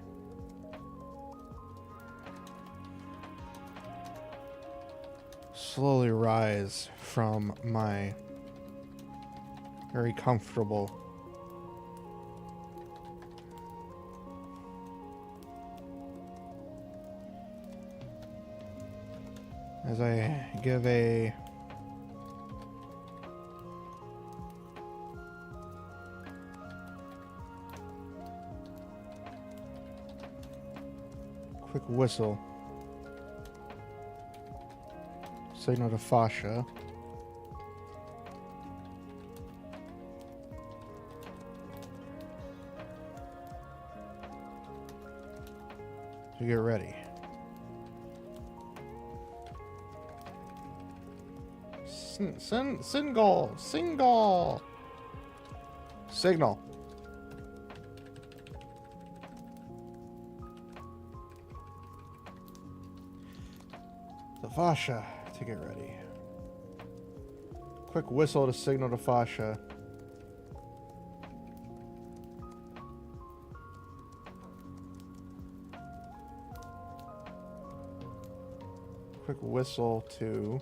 Slowly rise from my very comfortable as I give a quick whistle, signal to Fasha. To get ready. Single. Signal. Fascia to get ready. Quick whistle to signal to Fascia. Quick whistle to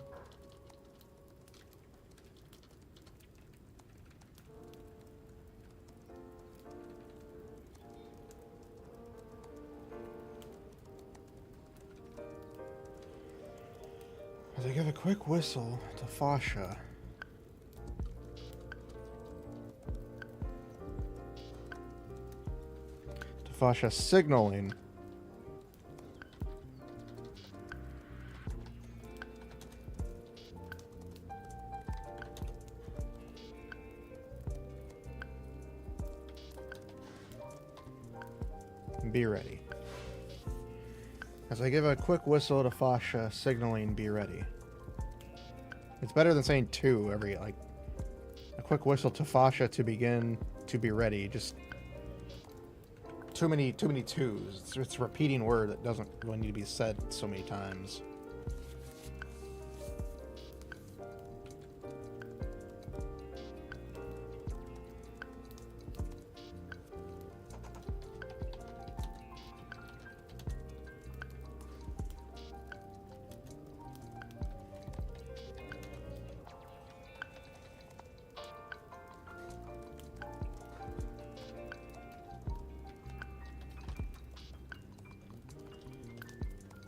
as I give a quick whistle to Fascia. To Fascia signaling. Be ready. As I give a quick whistle to Fascia, signaling be ready. It's better than saying two every, like, a quick whistle to Fascia to begin to be ready. Just too many twos. It's a repeating word that doesn't really need to be said so many times.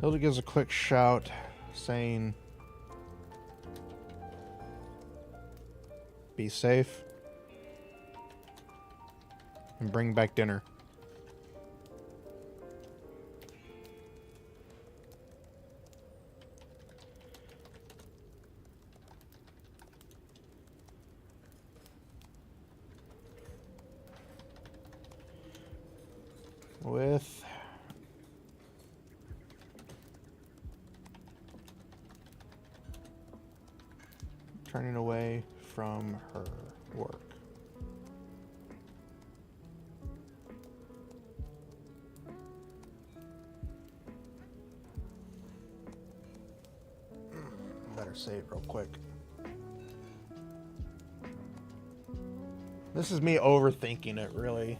Hilda gives a quick shout, saying, be safe, and bring back dinner. With turning away from her work. Better save real quick. This is me overthinking it, really.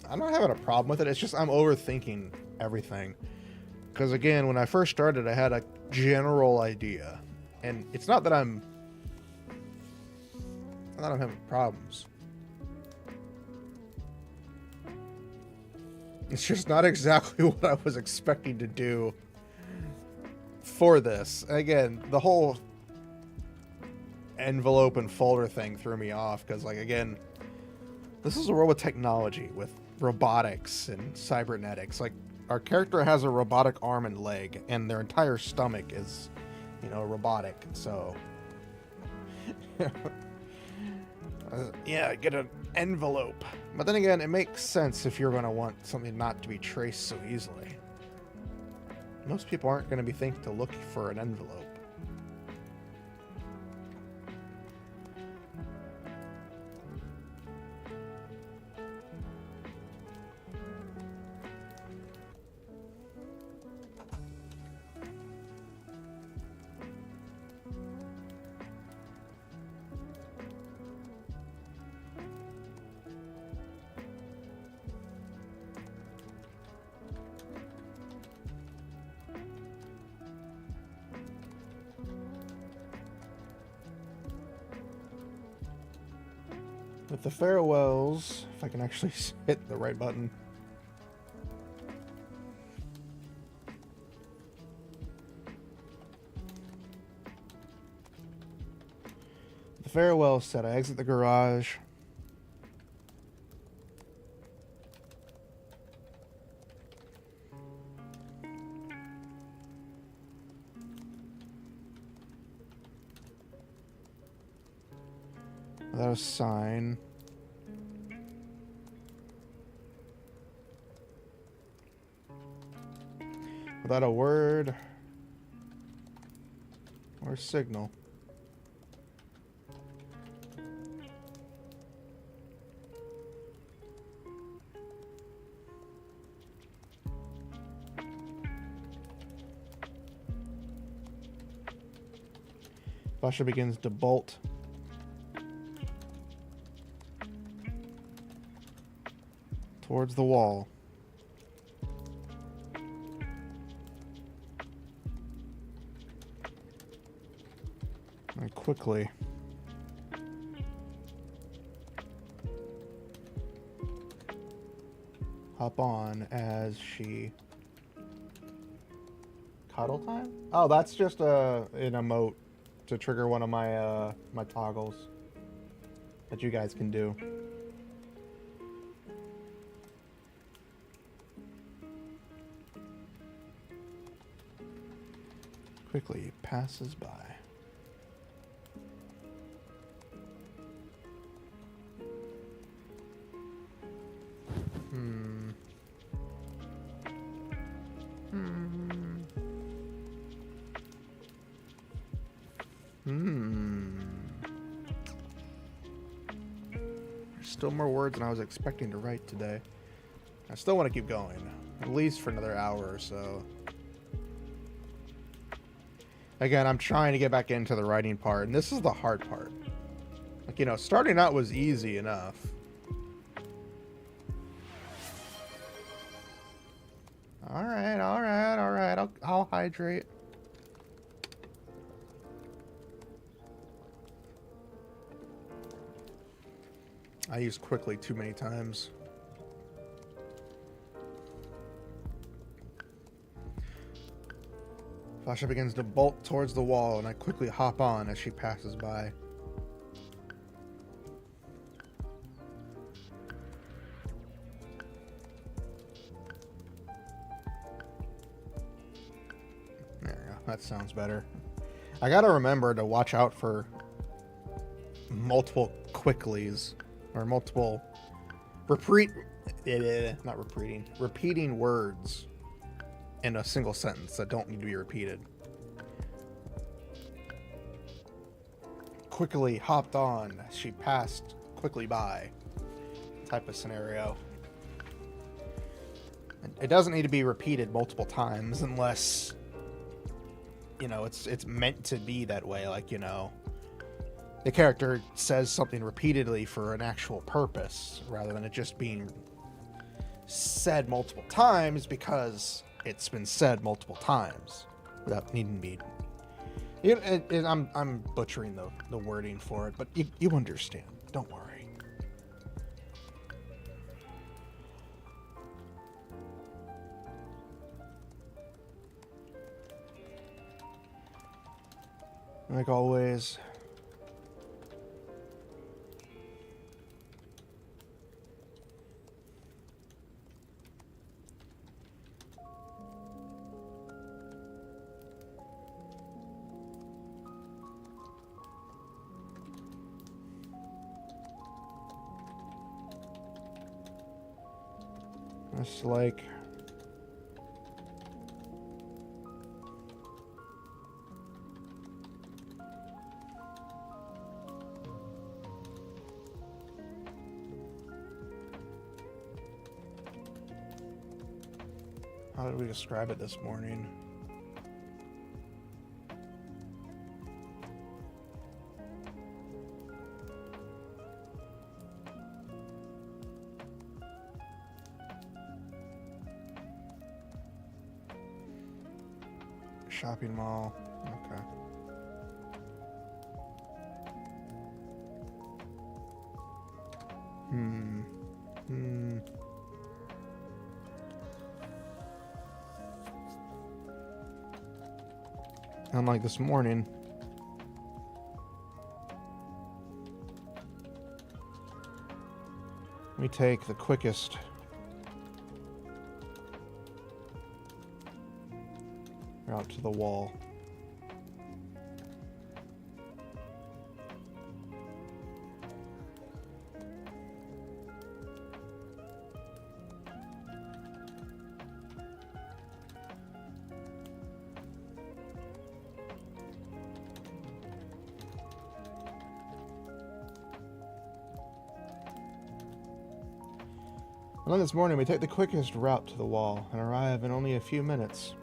I'm not having a problem with it. It's just I'm overthinking everything. Because again, when I first started, I had a general idea. And it's not that I'm having problems. It's just not exactly what I was expecting to do for this. Again, the whole envelope and folder thing threw me off because, like, again, this is a world with technology, with robotics and cybernetics. Like, our character has a robotic arm and leg, and their entire stomach is, you know, robotic. So, yeah, get an envelope. But then again, it makes sense if you're going to want something not to be traced so easily. Most people aren't going to be thinking to look for an envelope. With the farewells, if I can actually hit the right button. The farewell said, I exit the garage. Without a sign. Without a word or signal. Sasha begins to bolt towards the wall. And quickly hop on as she... Cuddle time? Oh, that's just an emote to trigger one of my my toggles that you guys can do. Quickly passes by. There's still more words than I was expecting to write today. I still want to keep going, at least for another hour or so. Again, I'm trying to get back into the writing part, and this is the hard part. Like, you know, starting out was easy enough. Alright, alright, alright. I'll hydrate. I used quickly too many times. Sasha begins to bolt towards the wall, and I quickly hop on as she passes by. There we go. That sounds better. I gotta remember to watch out for multiple quicklies, or multiple repeating words in a single sentence that don't need to be repeated. Quickly hopped on, she passed quickly by type of scenario. It doesn't need to be repeated multiple times unless, you know, it's meant to be that way. Like, you know, the character says something repeatedly for an actual purpose rather than it just being said multiple times because it's been said multiple times without needing to be. I'm butchering the wording for it, but you understand. Don't worry. Like always. Just like how did we describe it this morning? Shopping mall. Okay. Unlike this morning. We take the quickest route to the wall. And then this morning we take the quickest route to the wall and arrive in only a few minutes.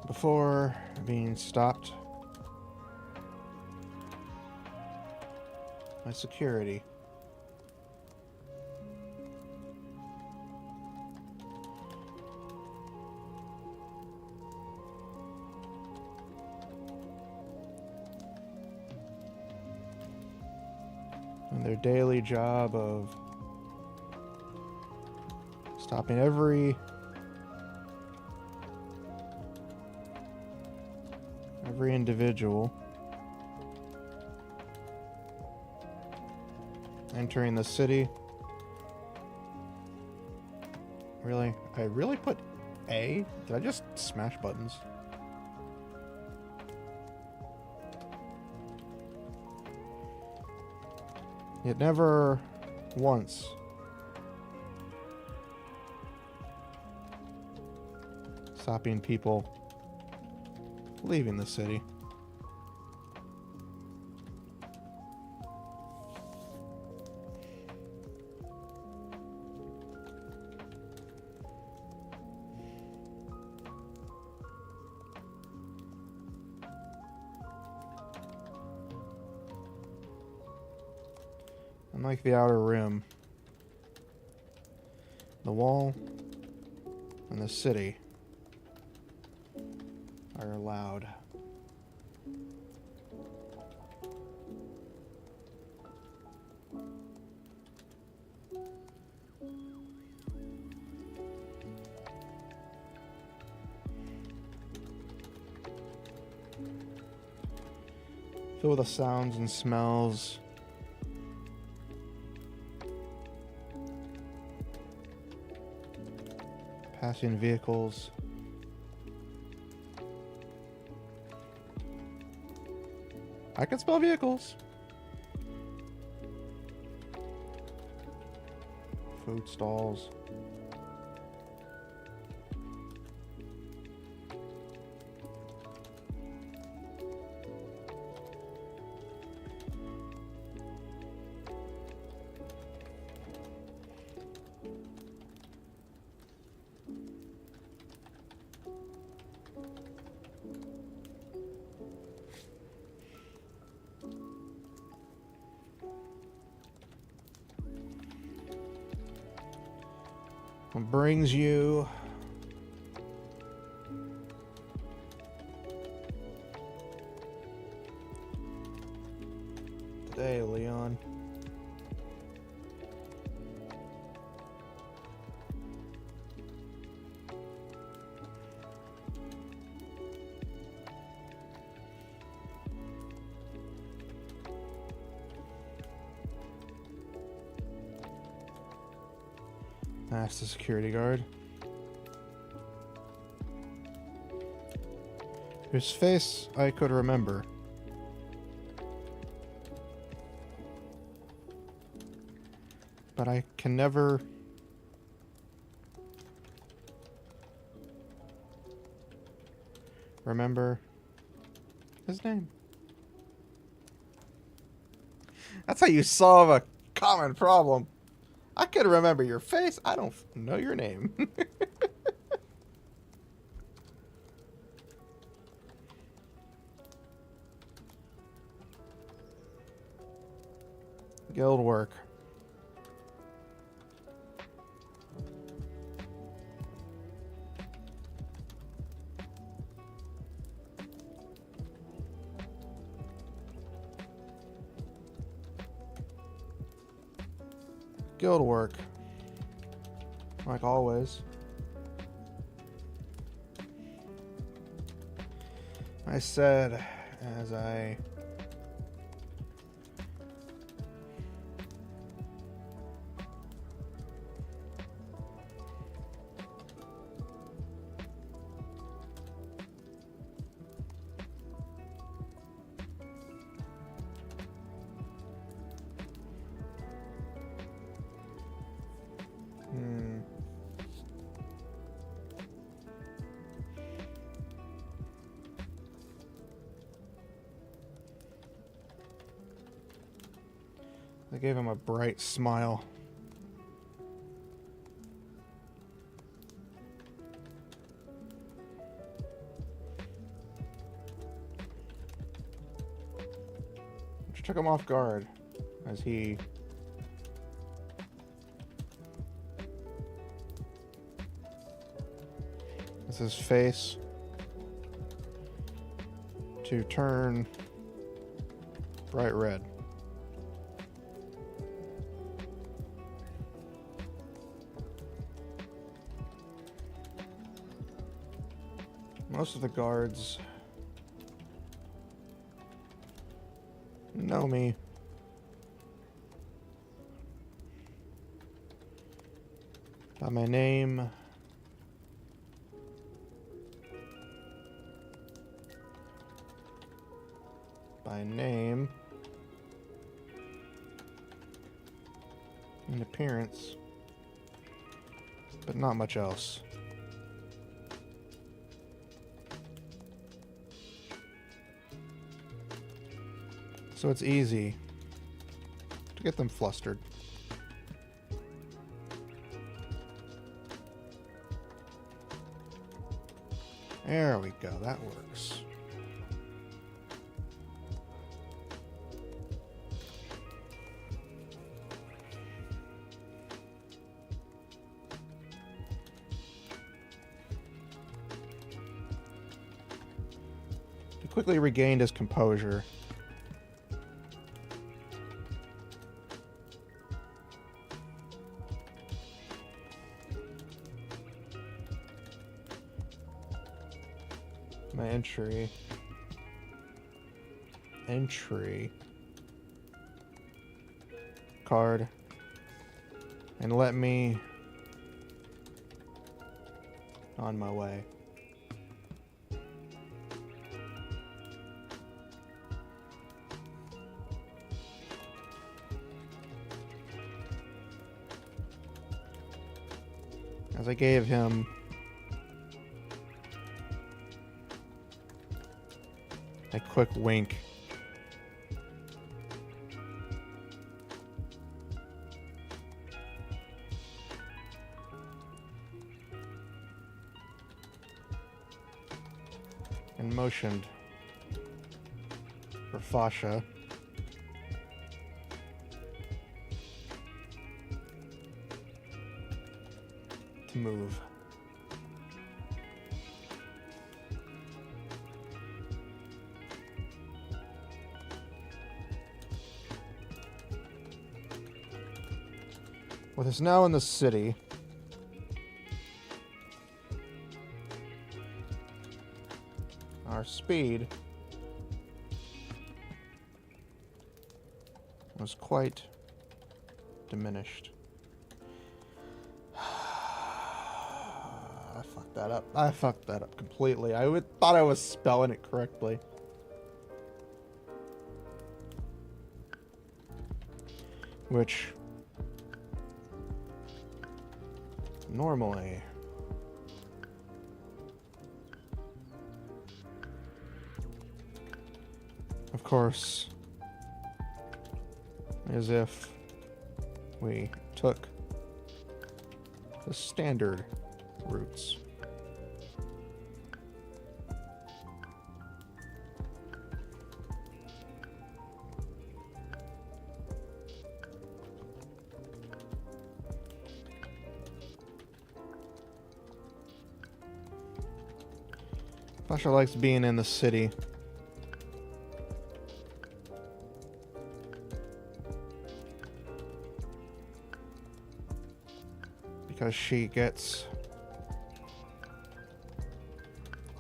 before being stopped by security. And their daily job of stopping every individual entering the city. Really? I really put A? Did I just smash buttons? Yet never once stopping people leaving the city. Unlike the Outer Rim, the wall and the city are allowed. Filled with the sounds and smells. Passing vehicles. I can spell vehicles. Food stalls. Brings you today, Leon. Asked the security guard, whose face I could remember. But I can never remember his name. That's how you solve a common problem. I can remember your face. I don't know your name. Guild work. Guild work. Like always. I said as I I gave him a bright smile. Which took him off guard as he with his face to turn bright red. Most of the guards know me. By my name. By name. And appearance. But not much else. So it's easy to get them flustered. There we go, that works. He quickly regained his composure. My entry card, and let me on my way. As I gave him a quick wink. And motioned for Fasha to move. With us now in the city, our speed was quite diminished. I fucked that up. I fucked that up completely. I thought I was spelling it correctly. Which normally of course as if we took the standard routes. Fasha likes being in the city. Because she gets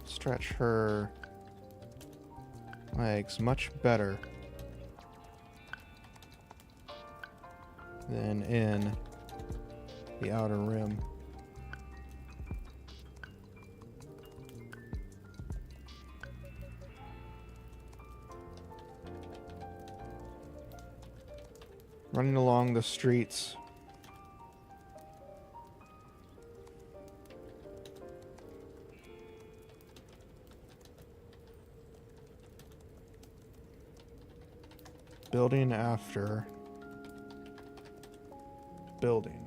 stretch her legs much better than in the outer rim. Running along the streets, building after building.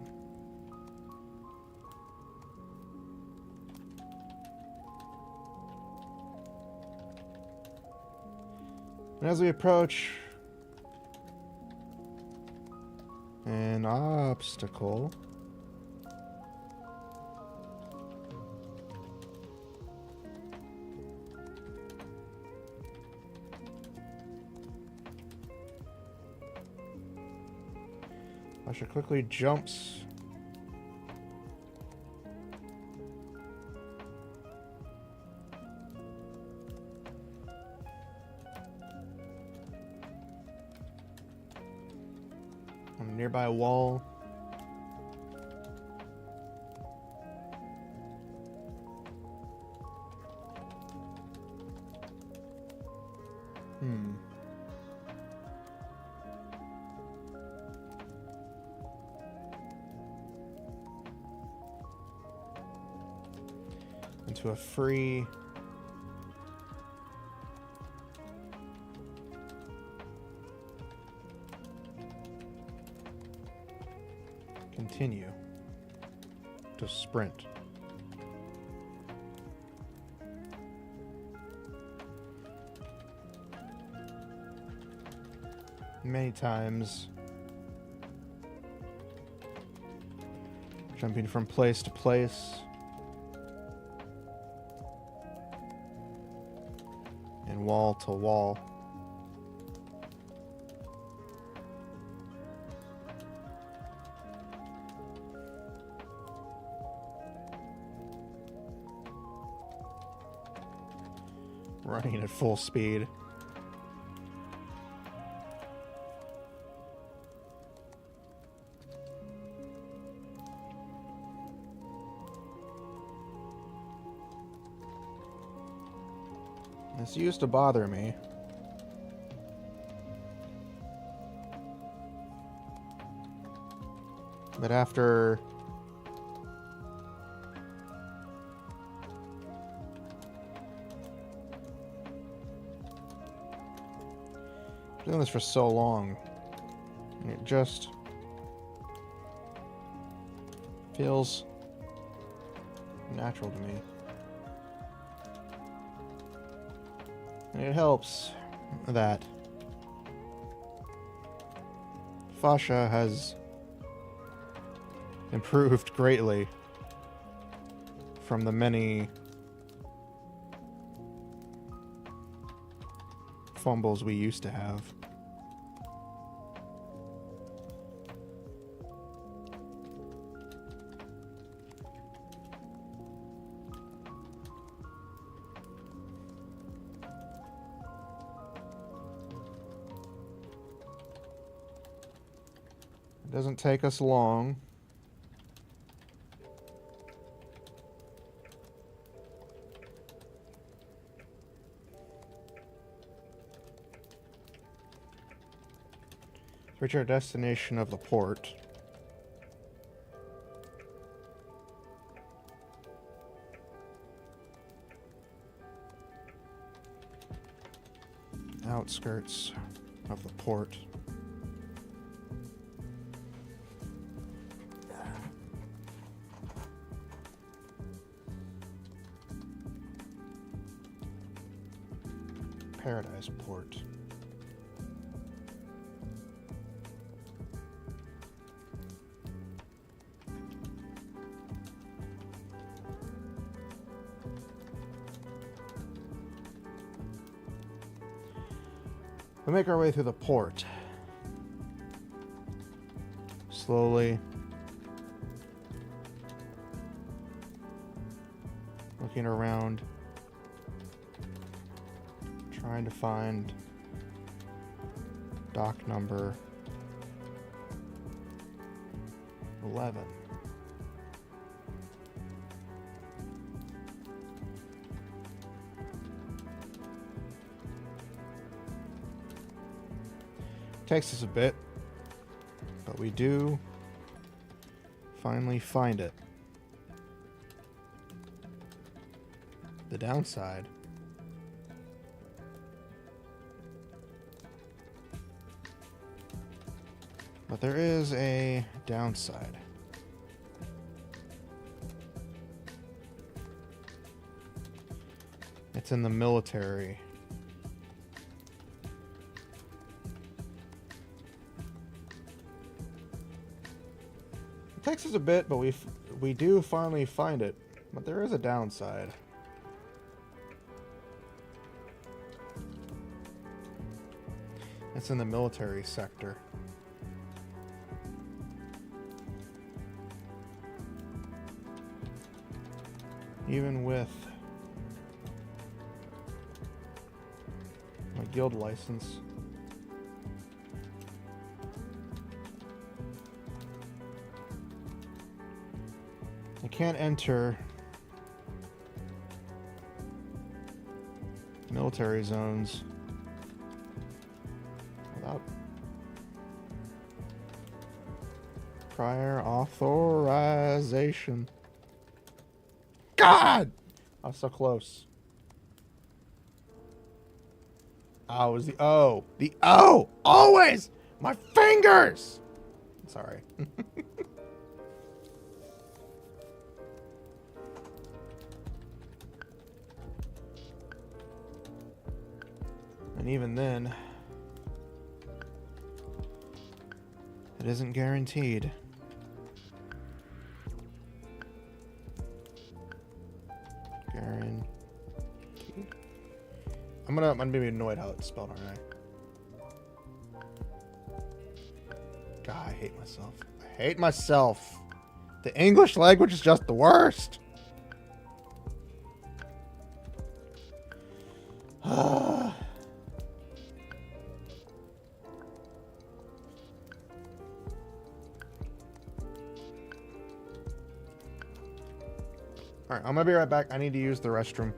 And as we approach An obstacle. Fasha quickly jumps. On a nearby wall. Into a free... Continue to sprint. Many times. Jumping from place to place. And wall to wall. Running at full speed. This used to bother me. But after doing this for so long, it just feels natural to me. And it helps that Fasha has improved greatly from the many fumbles we used to have. It doesn't take us long. Reach our destination of the port. Outskirts of the port. Paradise Port. We make our way through the port. Slowly. Looking around. Trying to find dock number 11. Takes us a bit, but we do finally find it. The downside but there is a downside. It's in the military. This is a bit, but we do finally find it. But there is a downside. It's in the military sector. Even with my guild license. I can't enter military zones without prior authorization. God! I was so close. Oh, it was the O. The O! Always! My fingers! Sorry. And even then, it isn't guaranteed. Guaranteed. I'm gonna be annoyed how it's spelled, aren't I? God, I hate myself. I hate myself. The English language is just the worst. Alright, I'm gonna be right back. I need to use the restroom.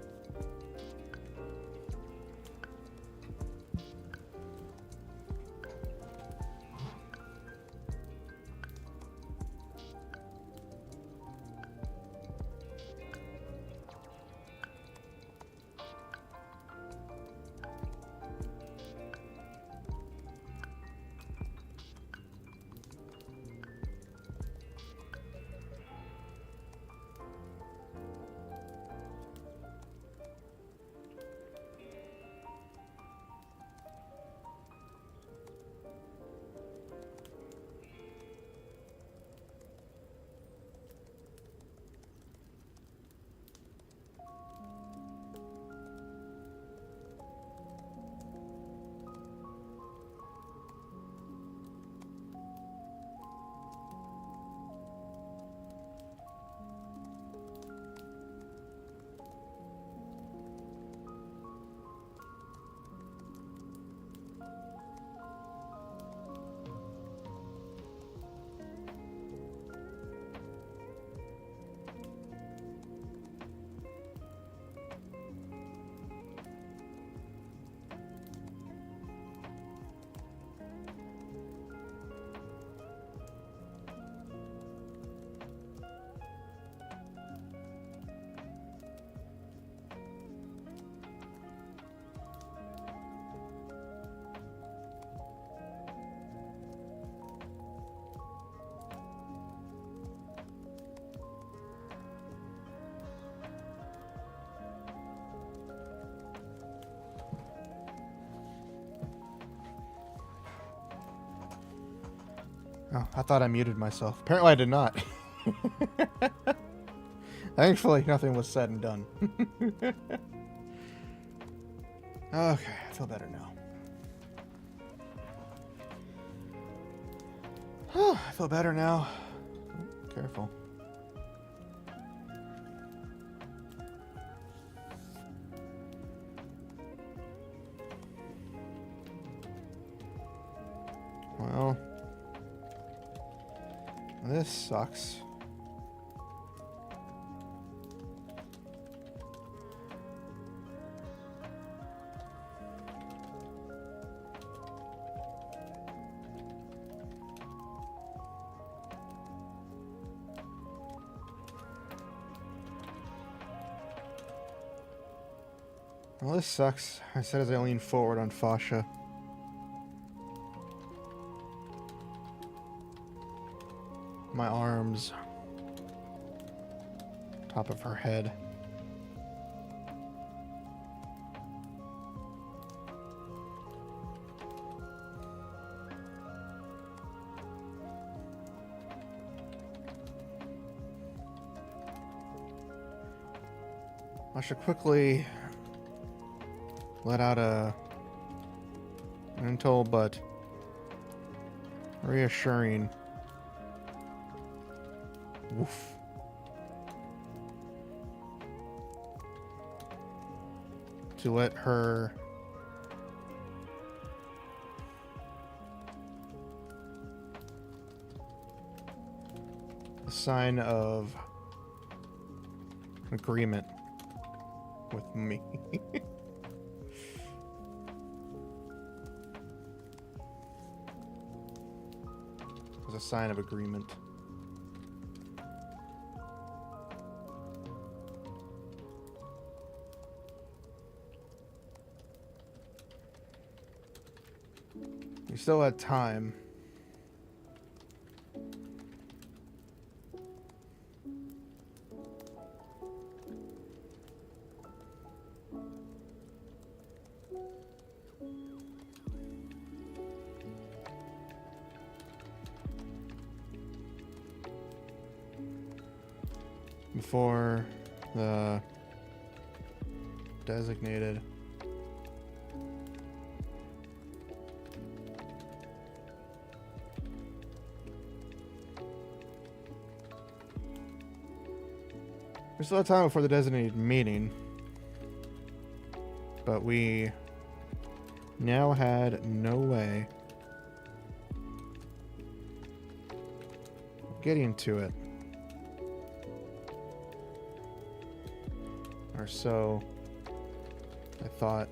Oh, I thought I muted myself. Apparently I did not. Thankfully, nothing was said and done. Okay, I feel better now. Oh, I feel better now. Careful. Well, this sucks. Well, this sucks. I said as I lean forward on Fasha. My arms. Top of her head. I should quickly let out a gentle but reassuring woof. To let her a sign of agreement with me. As a sign of agreement. We still had time. Before the designated we still have time before the designated meeting, but we now had no way of getting to it. Or so I thought.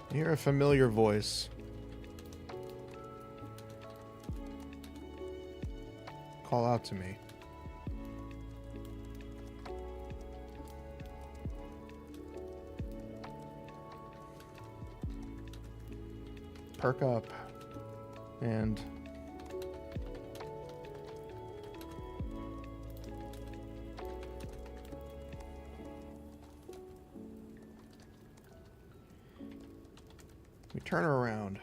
I hear a familiar voice. Call out to me. Perk up and we turn her around.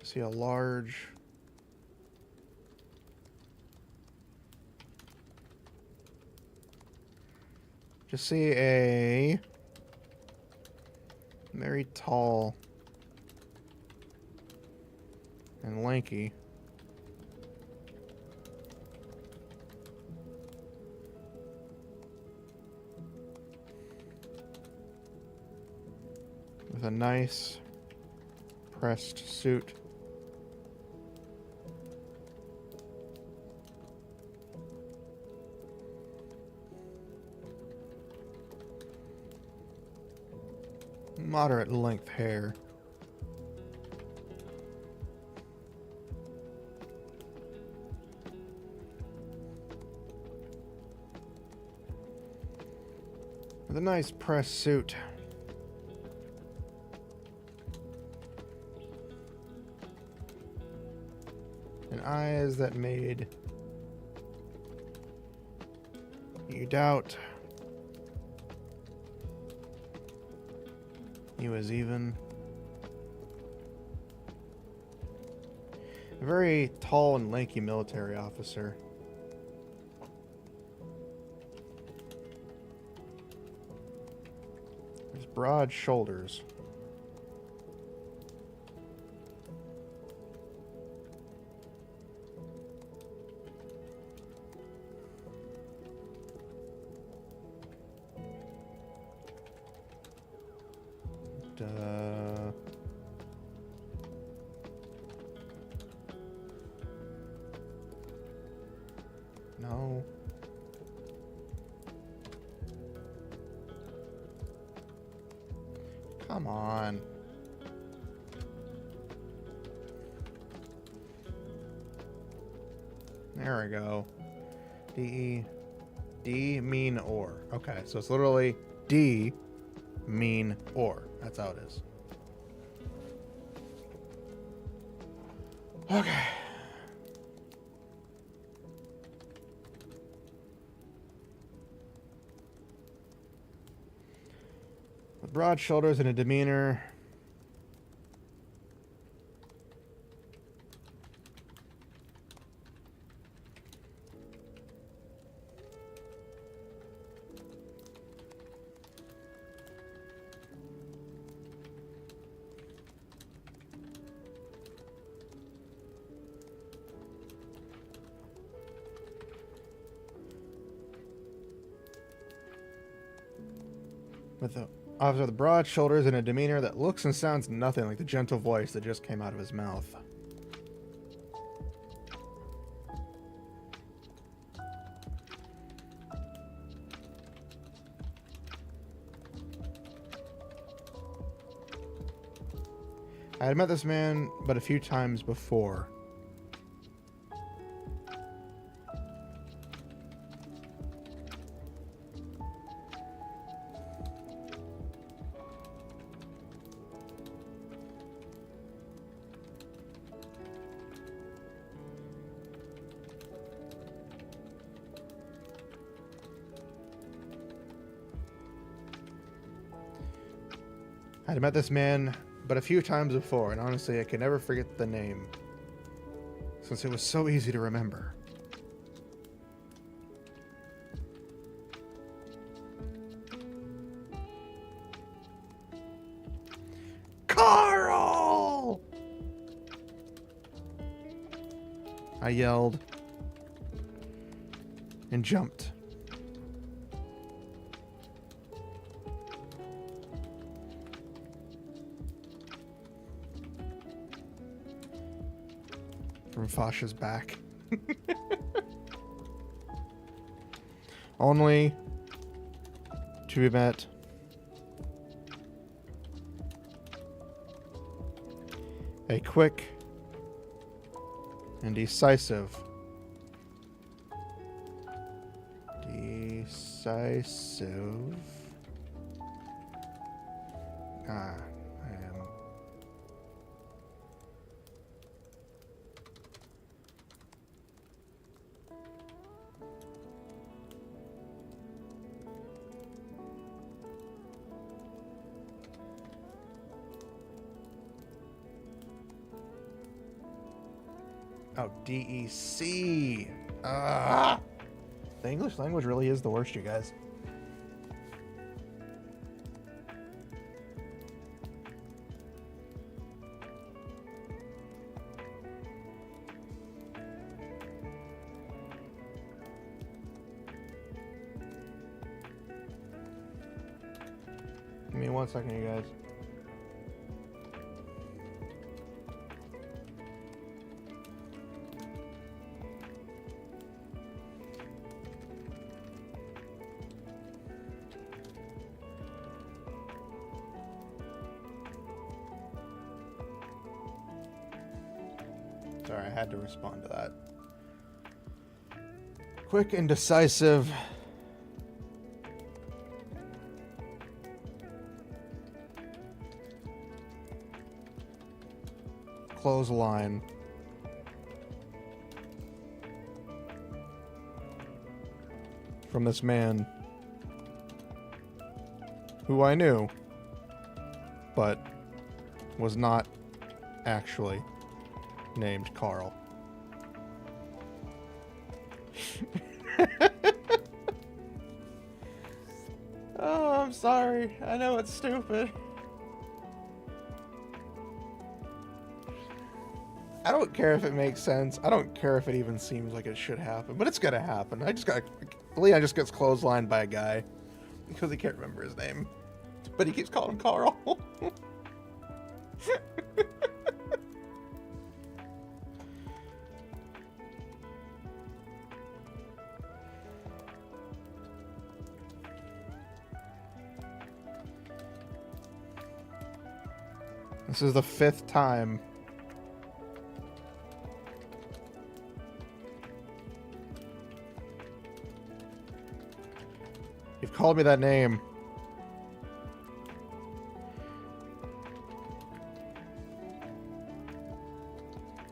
See a large just see a very tall and lanky with a nice pressed suit. Moderate length hair. With a nice pressed suit. And eyes that made you doubt he was even. A very tall and lanky military officer. His broad shoulders. No. Come on. There we go. D mean or. Okay, so it's literally D mean or. That's how it is. Okay. With broad shoulders and a demeanor. With the officer with broad shoulders and a demeanor that looks and sounds nothing like the gentle voice that just came out of his mouth. I had met this man but a few times before. I had met this man but a few times before, and honestly, I could never forget the name, since it was so easy to remember. Carl! I yelled and jumped. From Fasha's back. Only to be met a quick and decisive Oh, DEC. Ah! The English language really is the worst, you guys. Give me 1 second, you guys. Sorry, I had to respond to that. Quick and decisive. Clothesline. From this man who I knew, but was not actually named Carl. Oh, I'm sorry. I know it's stupid. I don't care if it makes sense. I don't care if it even seems like it should happen, but it's gonna happen. Leon just gets clotheslined by a guy because he can't remember his name, but he keeps calling him Carl. This is the 5th time You've called me that name.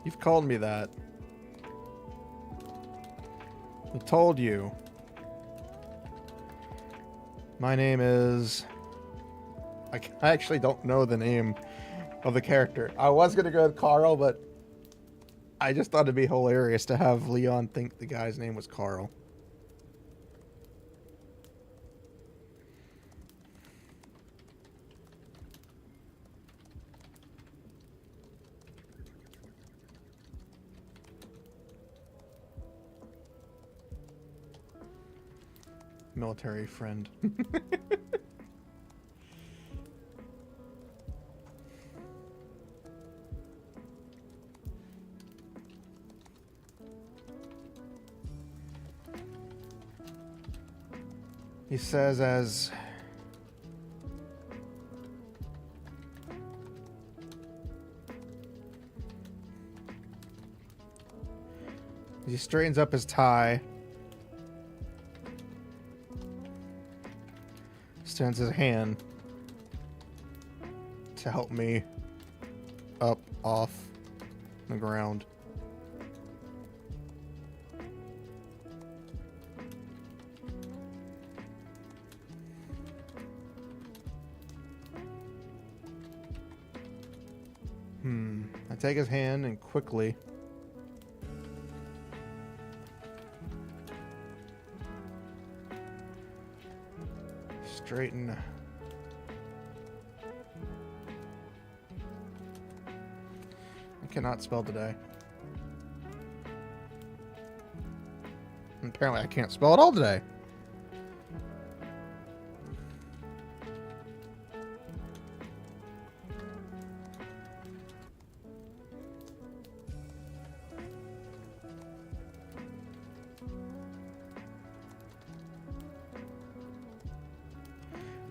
You've called me that. I told you. My name is... I actually don't know the name of the character. I was going to go with Carl, but I just thought it'd be hilarious to have Leon think the guy's name was Carl. Military friend. He says as he straightens up his tie, extends his hand to help me up off the ground. I take his hand and quickly straighten. I cannot spell today. And apparently I can't spell at all today.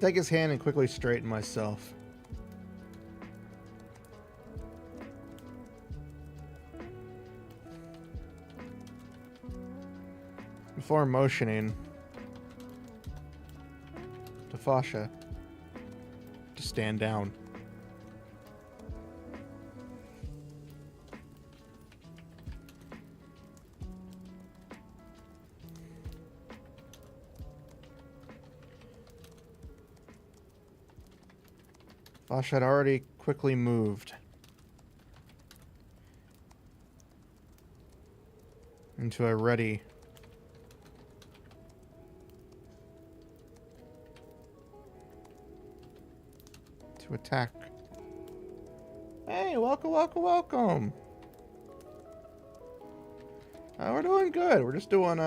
Take his hand and quickly straighten myself. Before motioning to Fasha to stand down. Fasha had already quickly moved into a ready to attack. Hey, welcome, welcome, welcome. We're doing good. We're just doing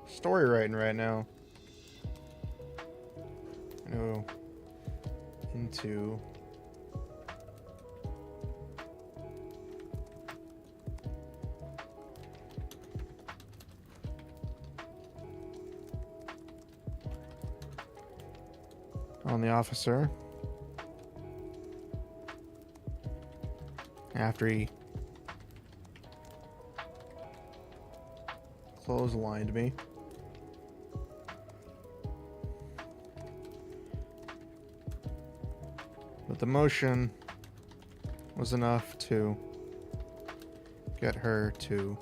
story writing right now. No. Into on the officer after he clotheslined me. But the motion was enough to get her to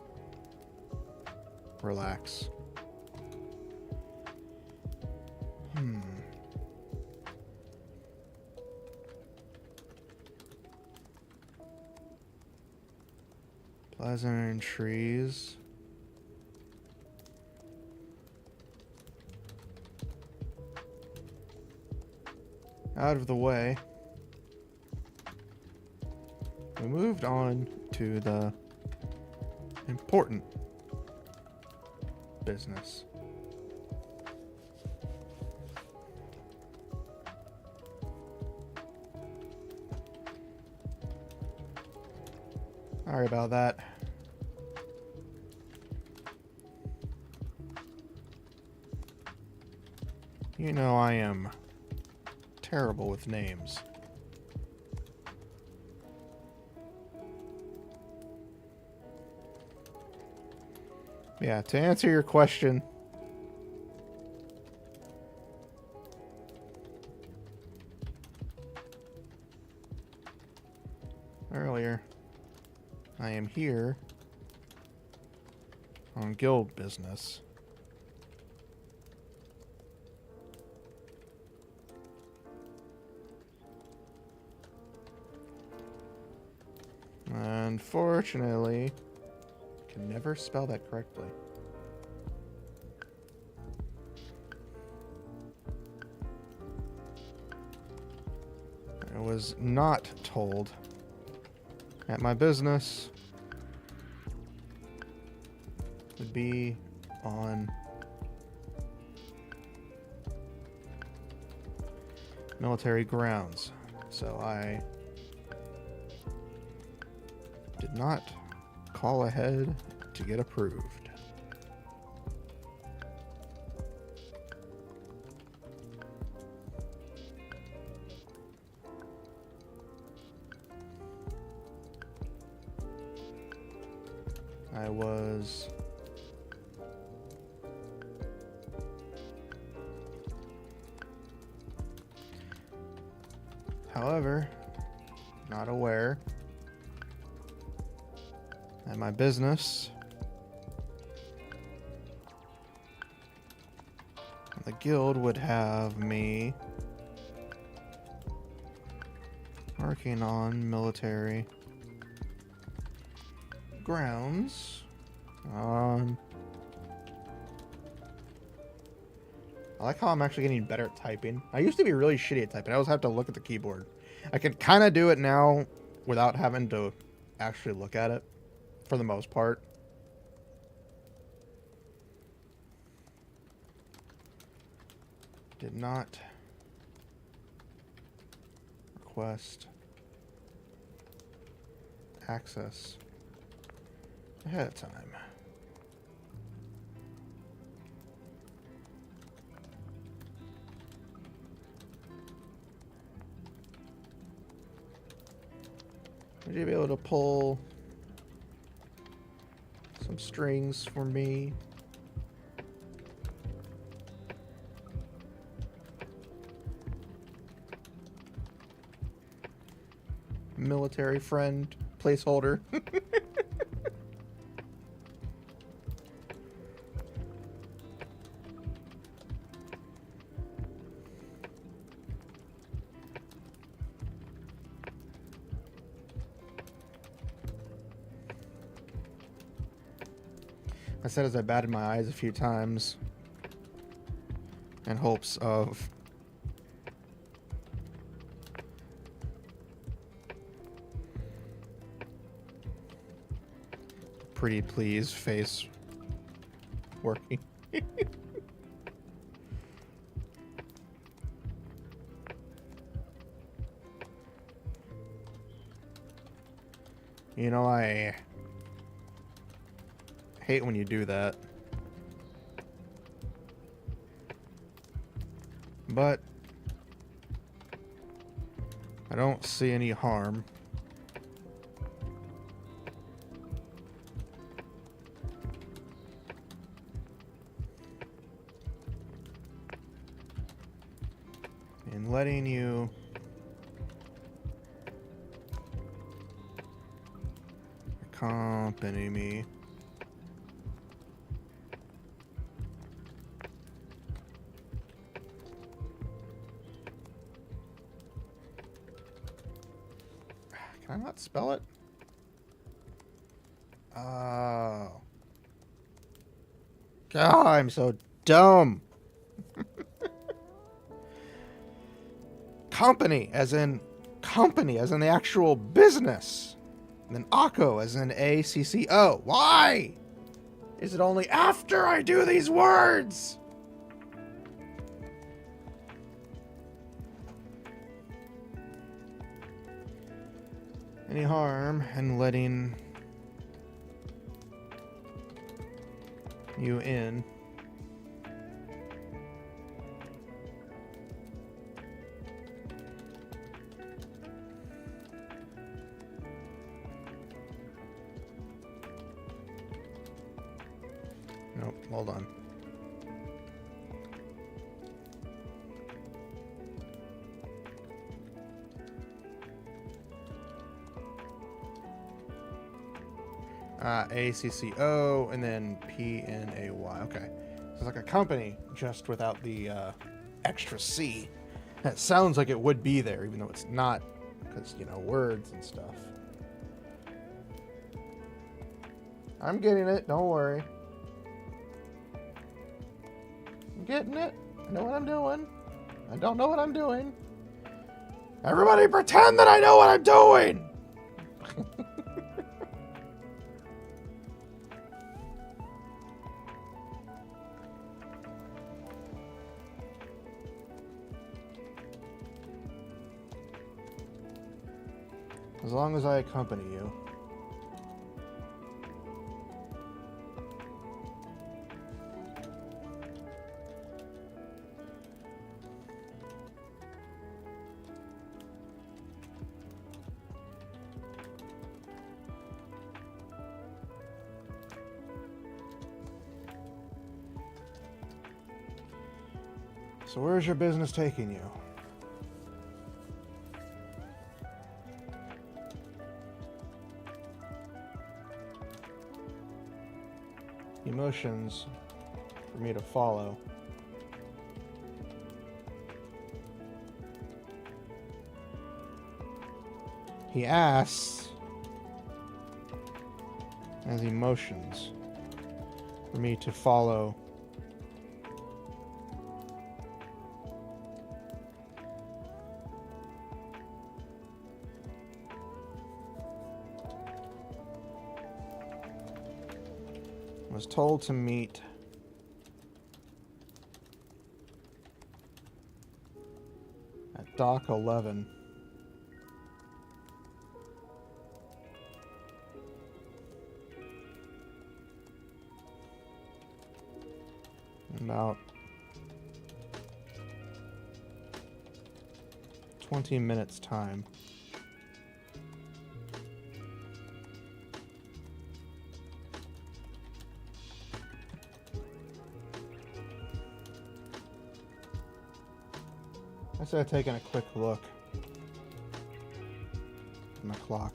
relax. Pleasant trees. Out of the way. We moved on to the important business. Sorry about that. You know I am terrible with names. Yeah, to answer your question, I am here on guild business. Unfortunately, I can never spell that correctly. I was not told that my business would be on military grounds, so I did not call ahead to get approved. I was however not aware that my business the guild would have me working on military grounds. I like how I'm actually getting better at typing. I used to be really shitty at typing. I always have to look at the keyboard. I can kind of do it now without having to actually look at it, for the most part. Did not request access ahead of time. Would you be able to pull some strings for me? Military friend placeholder. I said as I batted my eyes a few times in hopes of pretty please face working. You know, I hate when you do that. But I don't see any harm. In letting you accompany me. Can I not spell it? Oh. God, I'm so dumb. Company, as in the actual business. And then Akko, as in ACCO. Why? Is it only after I do these words? Any harm in letting you in? Nope, hold on. ACCO, and then PNAY. Okay. It's like a company, just without the extra C. That sounds like it would be there, even though it's not, because, you know, words and stuff. I'm getting it, don't worry. I'm getting it. I know what I'm doing. I don't know what I'm doing. Everybody pretend that I know what I'm doing! As long as I accompany you. So where's your business taking you? Emotions for me to follow. He asks as emotions for me to follow. Was told to meet at Dock 11. In about 20 minutes time. I started taking a quick look at my clock.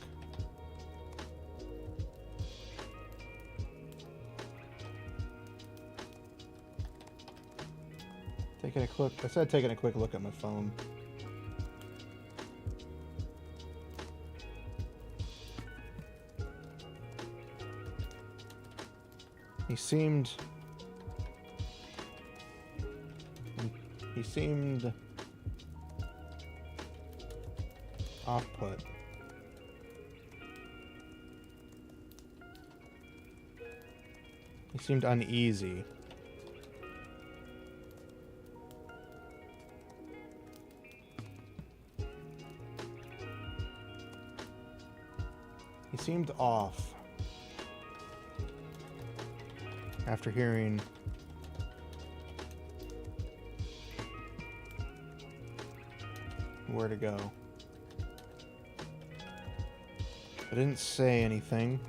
I started taking a quick look at my phone. He seemed off-put. He seemed uneasy. He seemed off after hearing where to go. I didn't say anything.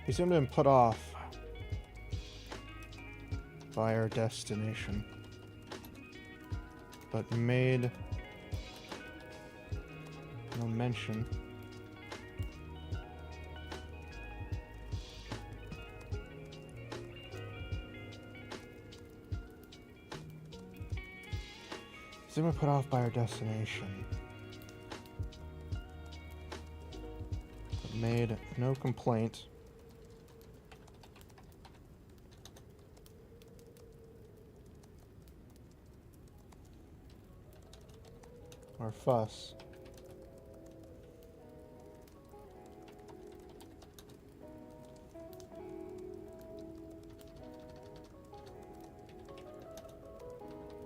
He seemed to have been put off by our destination, but made no mention seemed to be put off by our destination, but made no complaint or fuss.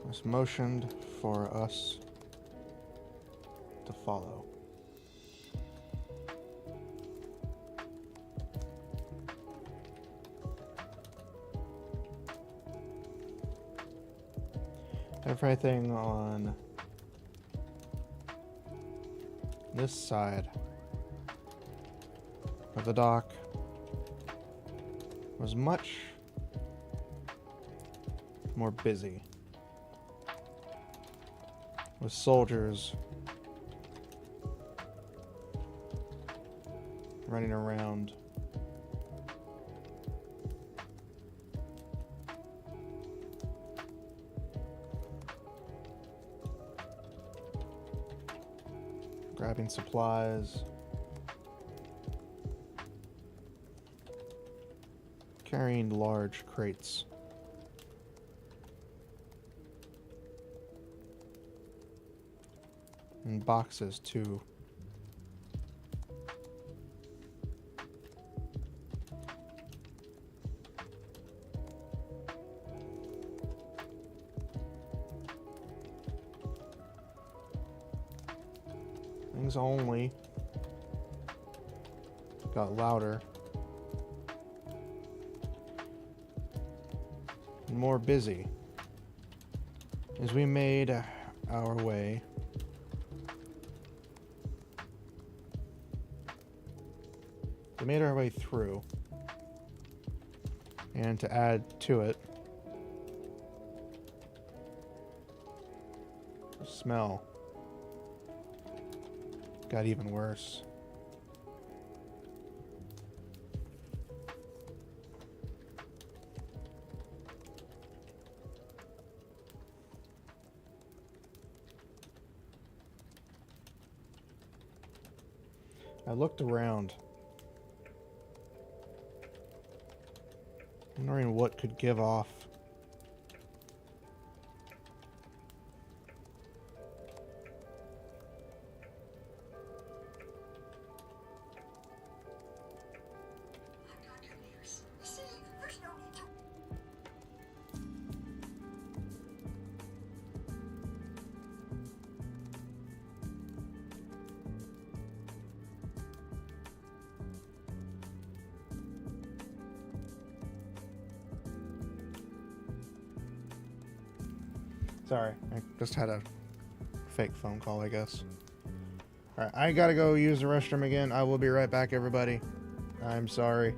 Was motioned for us to follow. Everything on this side of the dock was much more busy with soldiers running around. Grabbing supplies. Carrying large crates. And boxes too. Things only got louder and more busy as we made our way through. And to add to it, the smell got even worse. I looked around, wondering what could give off Sorry, I just had a fake phone call, I guess. Alright, I gotta go use the restroom again. I will be right back, everybody. I'm sorry.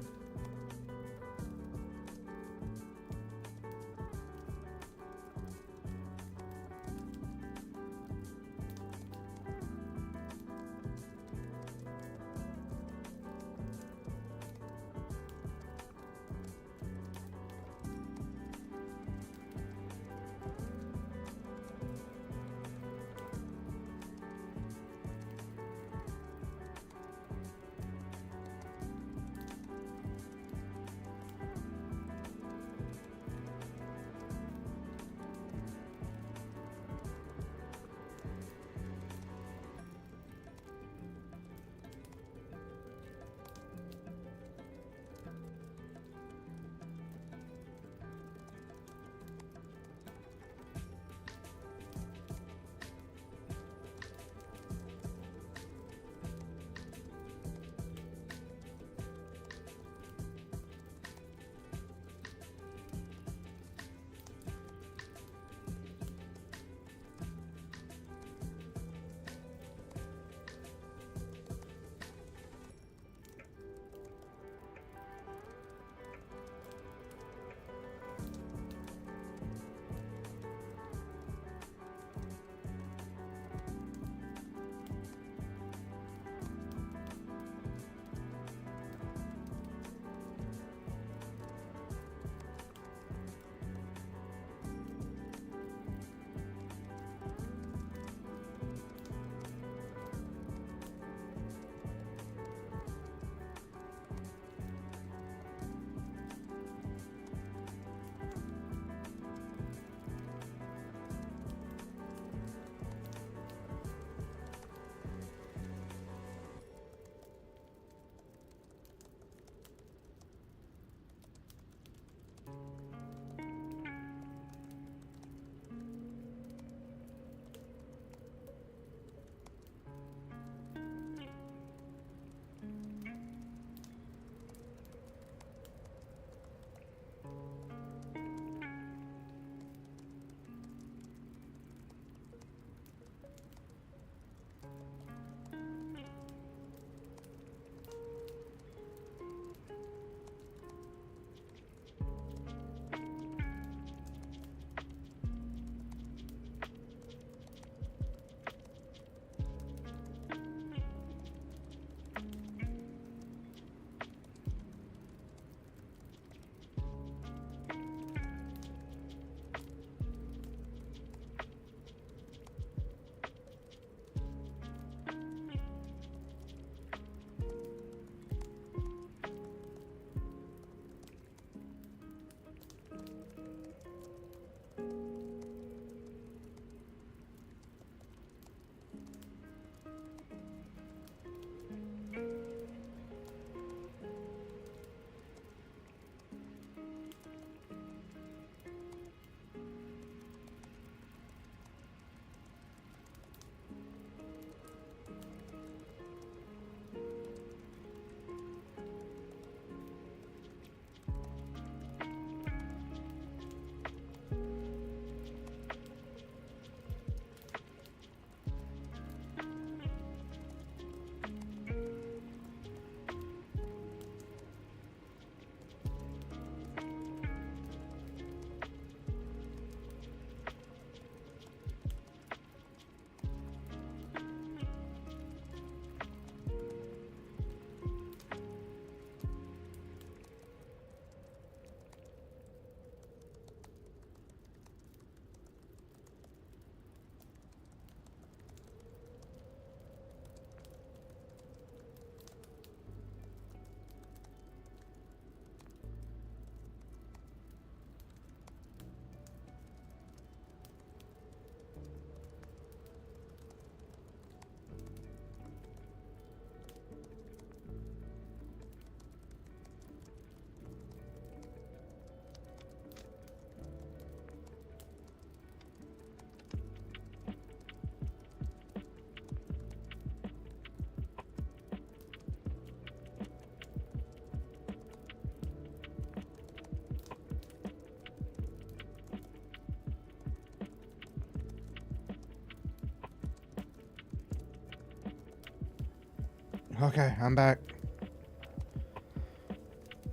Okay, I'm back.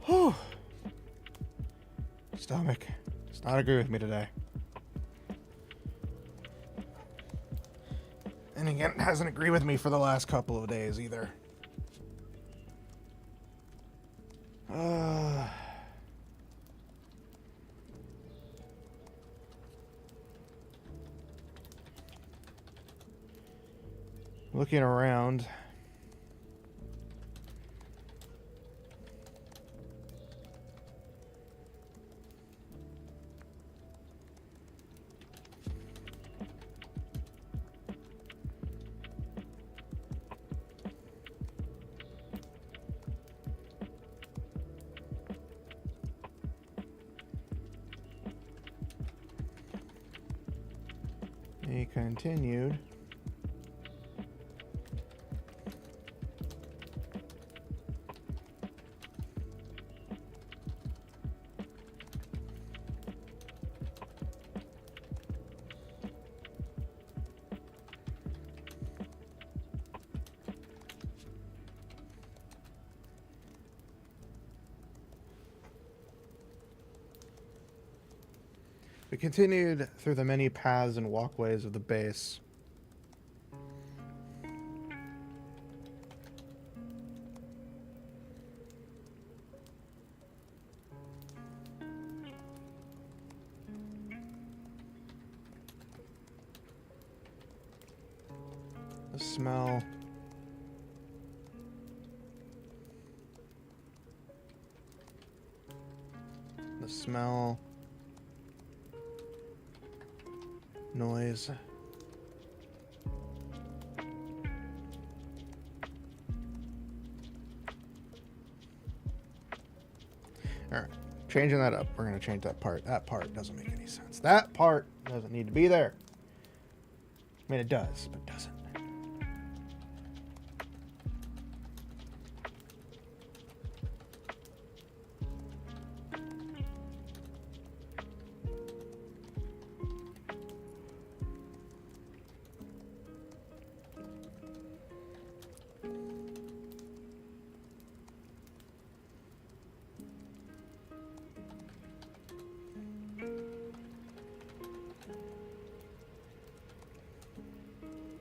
Whew. Stomach does not agree with me today. And again, it hasn't agreed with me for the last couple of days either. Looking around. He continued. We continued through the many paths and walkways of the base. The smell. The smell. Noise. Alright, changing that up. We're going to change that part. That part doesn't make any sense. That part doesn't need to be there. I mean, it does, but doesn't.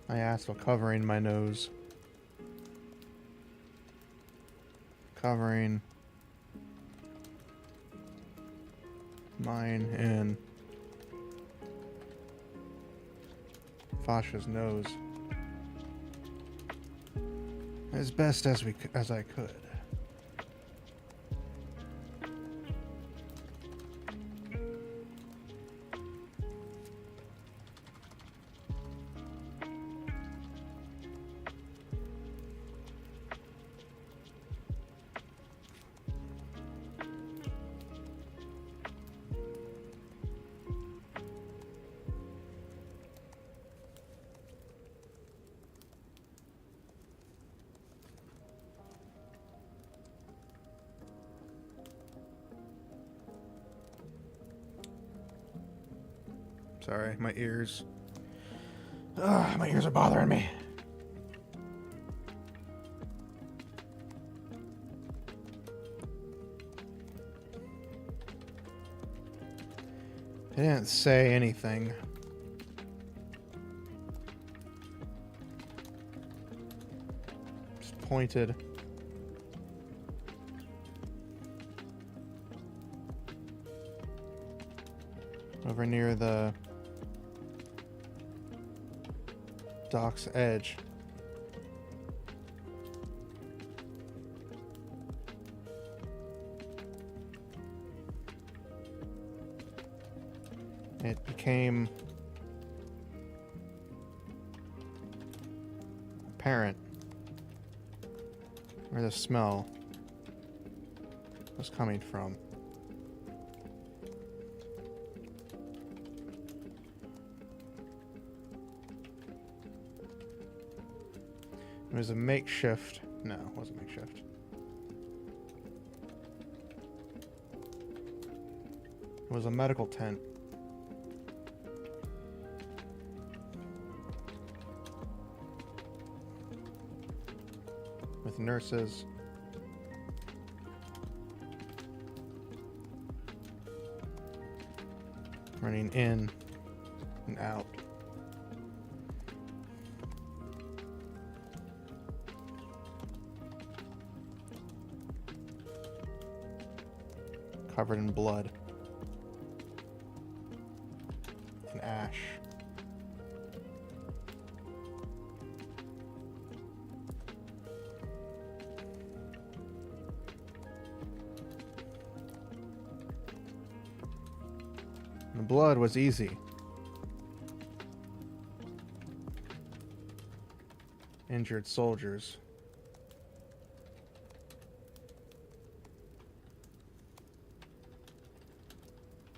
I asked while covering my nose. Covering mine and Fasha's nose as best as I could. Sorry, my ears. My ears are bothering me. They didn't say anything. Just pointed. Over near the dock's edge. It became apparent where the smell was coming from. It was a makeshift. No, it wasn't makeshift. It was a medical tent. With with nurses. Running in and out. Covered in blood and ash. The blood was easy. Injured soldiers.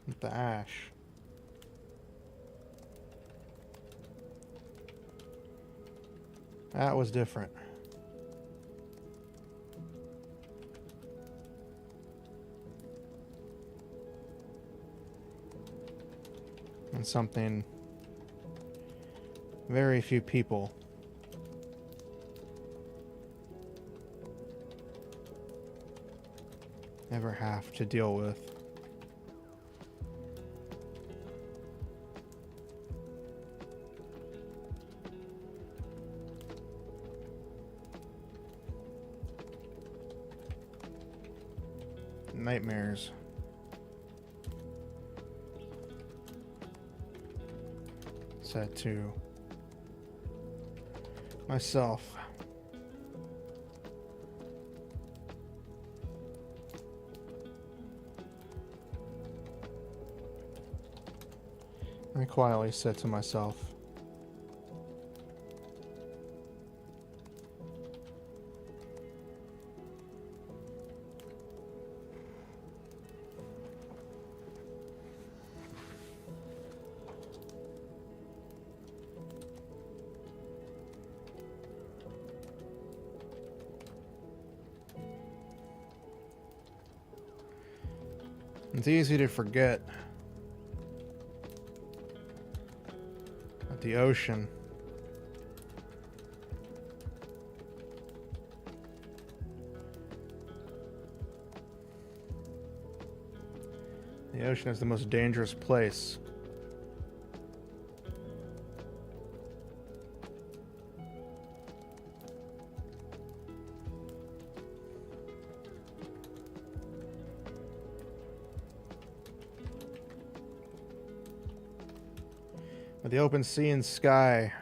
With the ash. That was different. And something very few people ever have to deal with. Nightmares. Said to myself. I quietly said to myself, it's easy to forget that the ocean is the most dangerous place. But the open sea and sky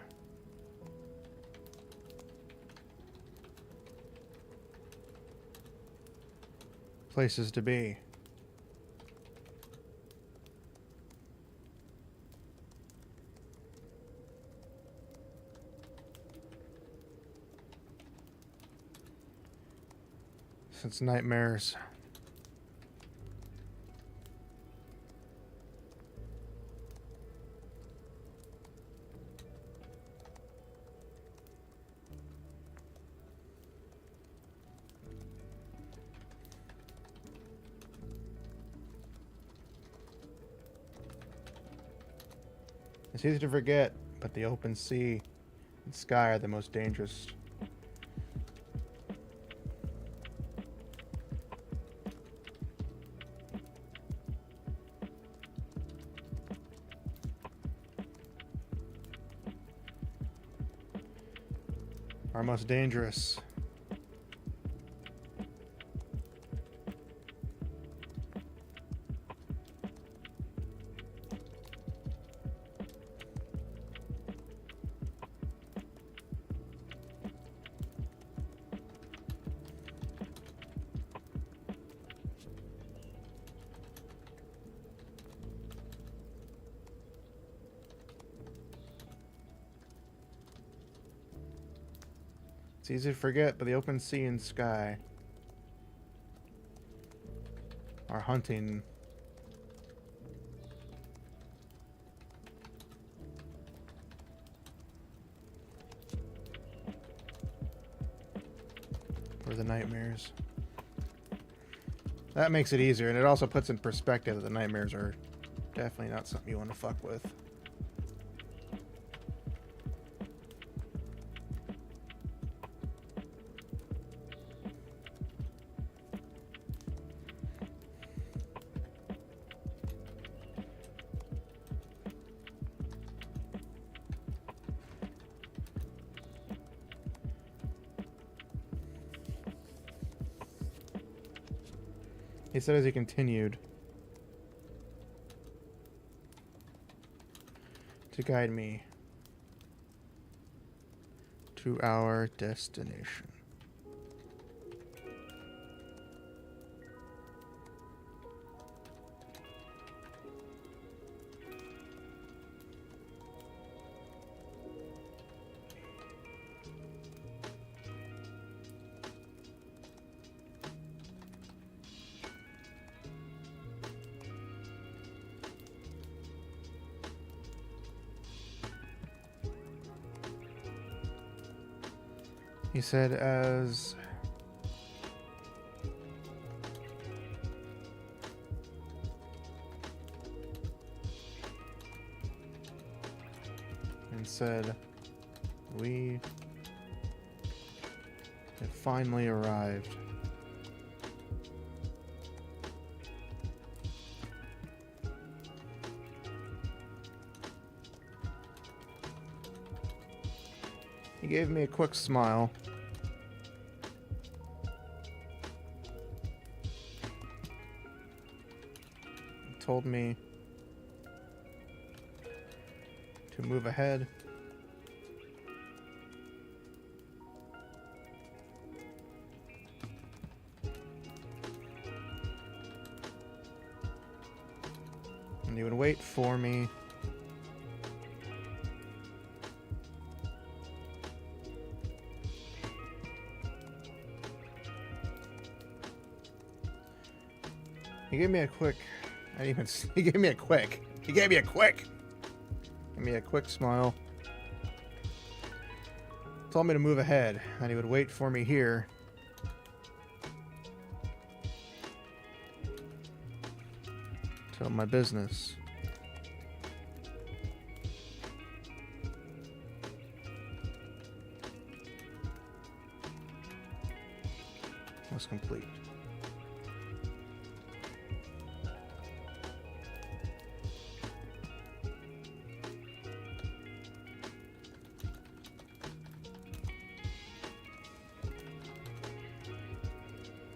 places to be. Since nightmares it's easy to forget, but the open sea and sky are the most dangerous. Are most dangerous. It's easy to forget, but the open sea and sky are hunting for the nightmares. That makes it easier, and it also puts in perspective that the nightmares are definitely not something you want to fuck with. He said as he continued to guide me to our destination. He said as and said we have finally arrived. He gave me a quick smile. He told me to move ahead. And he would wait for me. He gave me a quick. He gave me a quick. He gave me a quick. Give me a quick smile. Told me to move ahead, and he would wait for me here. Till my business was complete.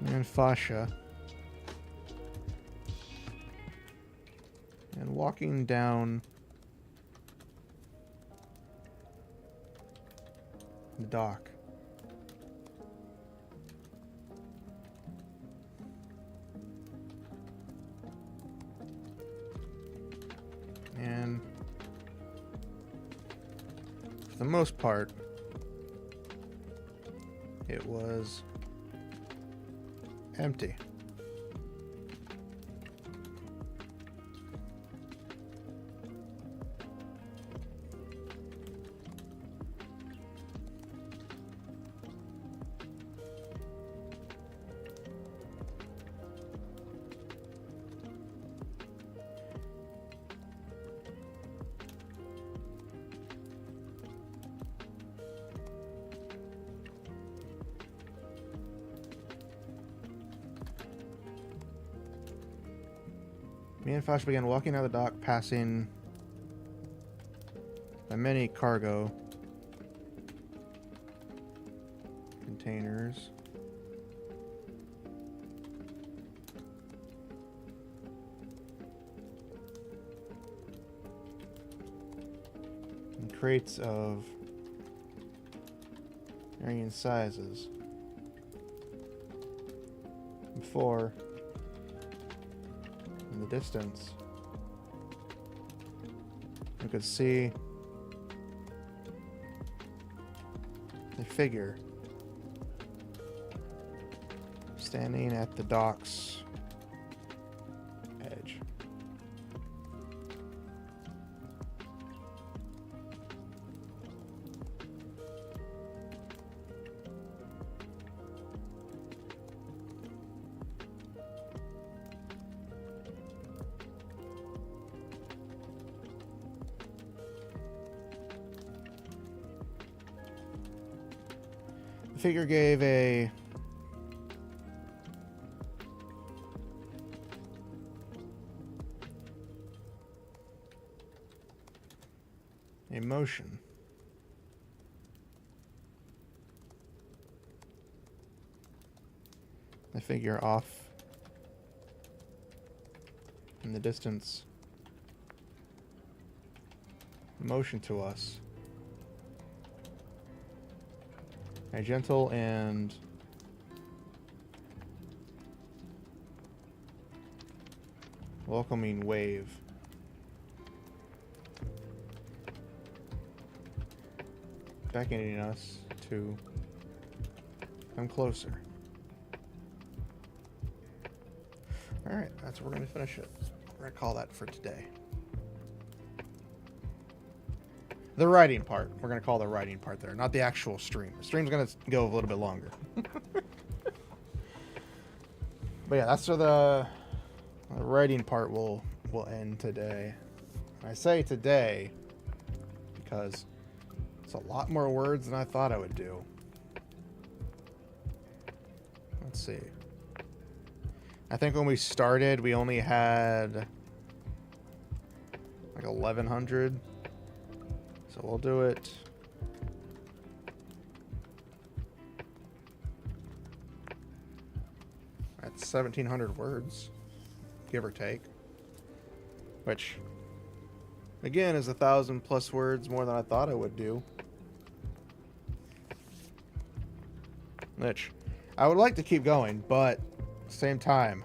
And fascia. And walking down the dock. And for the most part, it was empty. Me and Fosh began walking out of the dock, passing by many cargo containers. And crates of varying sizes. Before, in the distance, you could see a figure standing at the dock's edge. The figure gave a motion. The figure off in the distance motion to us. A gentle and welcoming wave. Beckoning us to come closer. Alright, that's where we're going to finish it. We're going to call that for today. The writing part. We're going to call the writing part there, not the actual stream. The stream's going to go a little bit longer. But yeah, that's where the writing part will end today. And I say today because it's a lot more words than I thought I would do. Let's see. I think when we started, we only had like 1,100. So we'll do it. That's 1,700 words, give or take. Which, again, is 1,000 plus words more than I thought I would do. Which, I would like to keep going, but same time,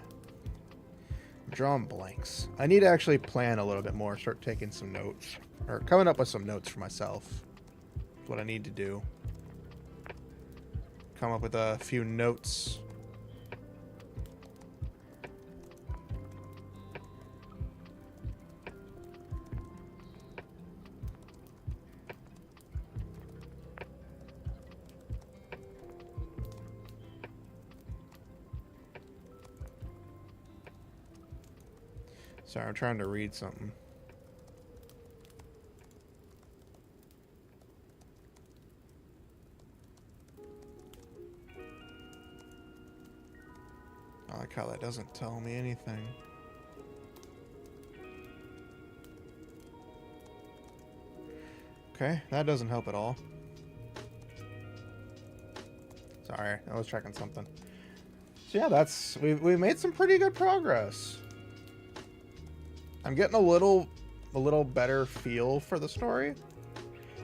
I'm drawing blanks. I need to actually plan a little bit more, start taking some notes, or coming up with some notes for myself. That's what I need to do. Come up with a few notes. Sorry, I'm trying to read something. I like how that doesn't tell me anything. Okay, that doesn't help at all. Sorry, I was checking something. So yeah, that's we made some pretty good progress. I'm getting a little better feel for the story.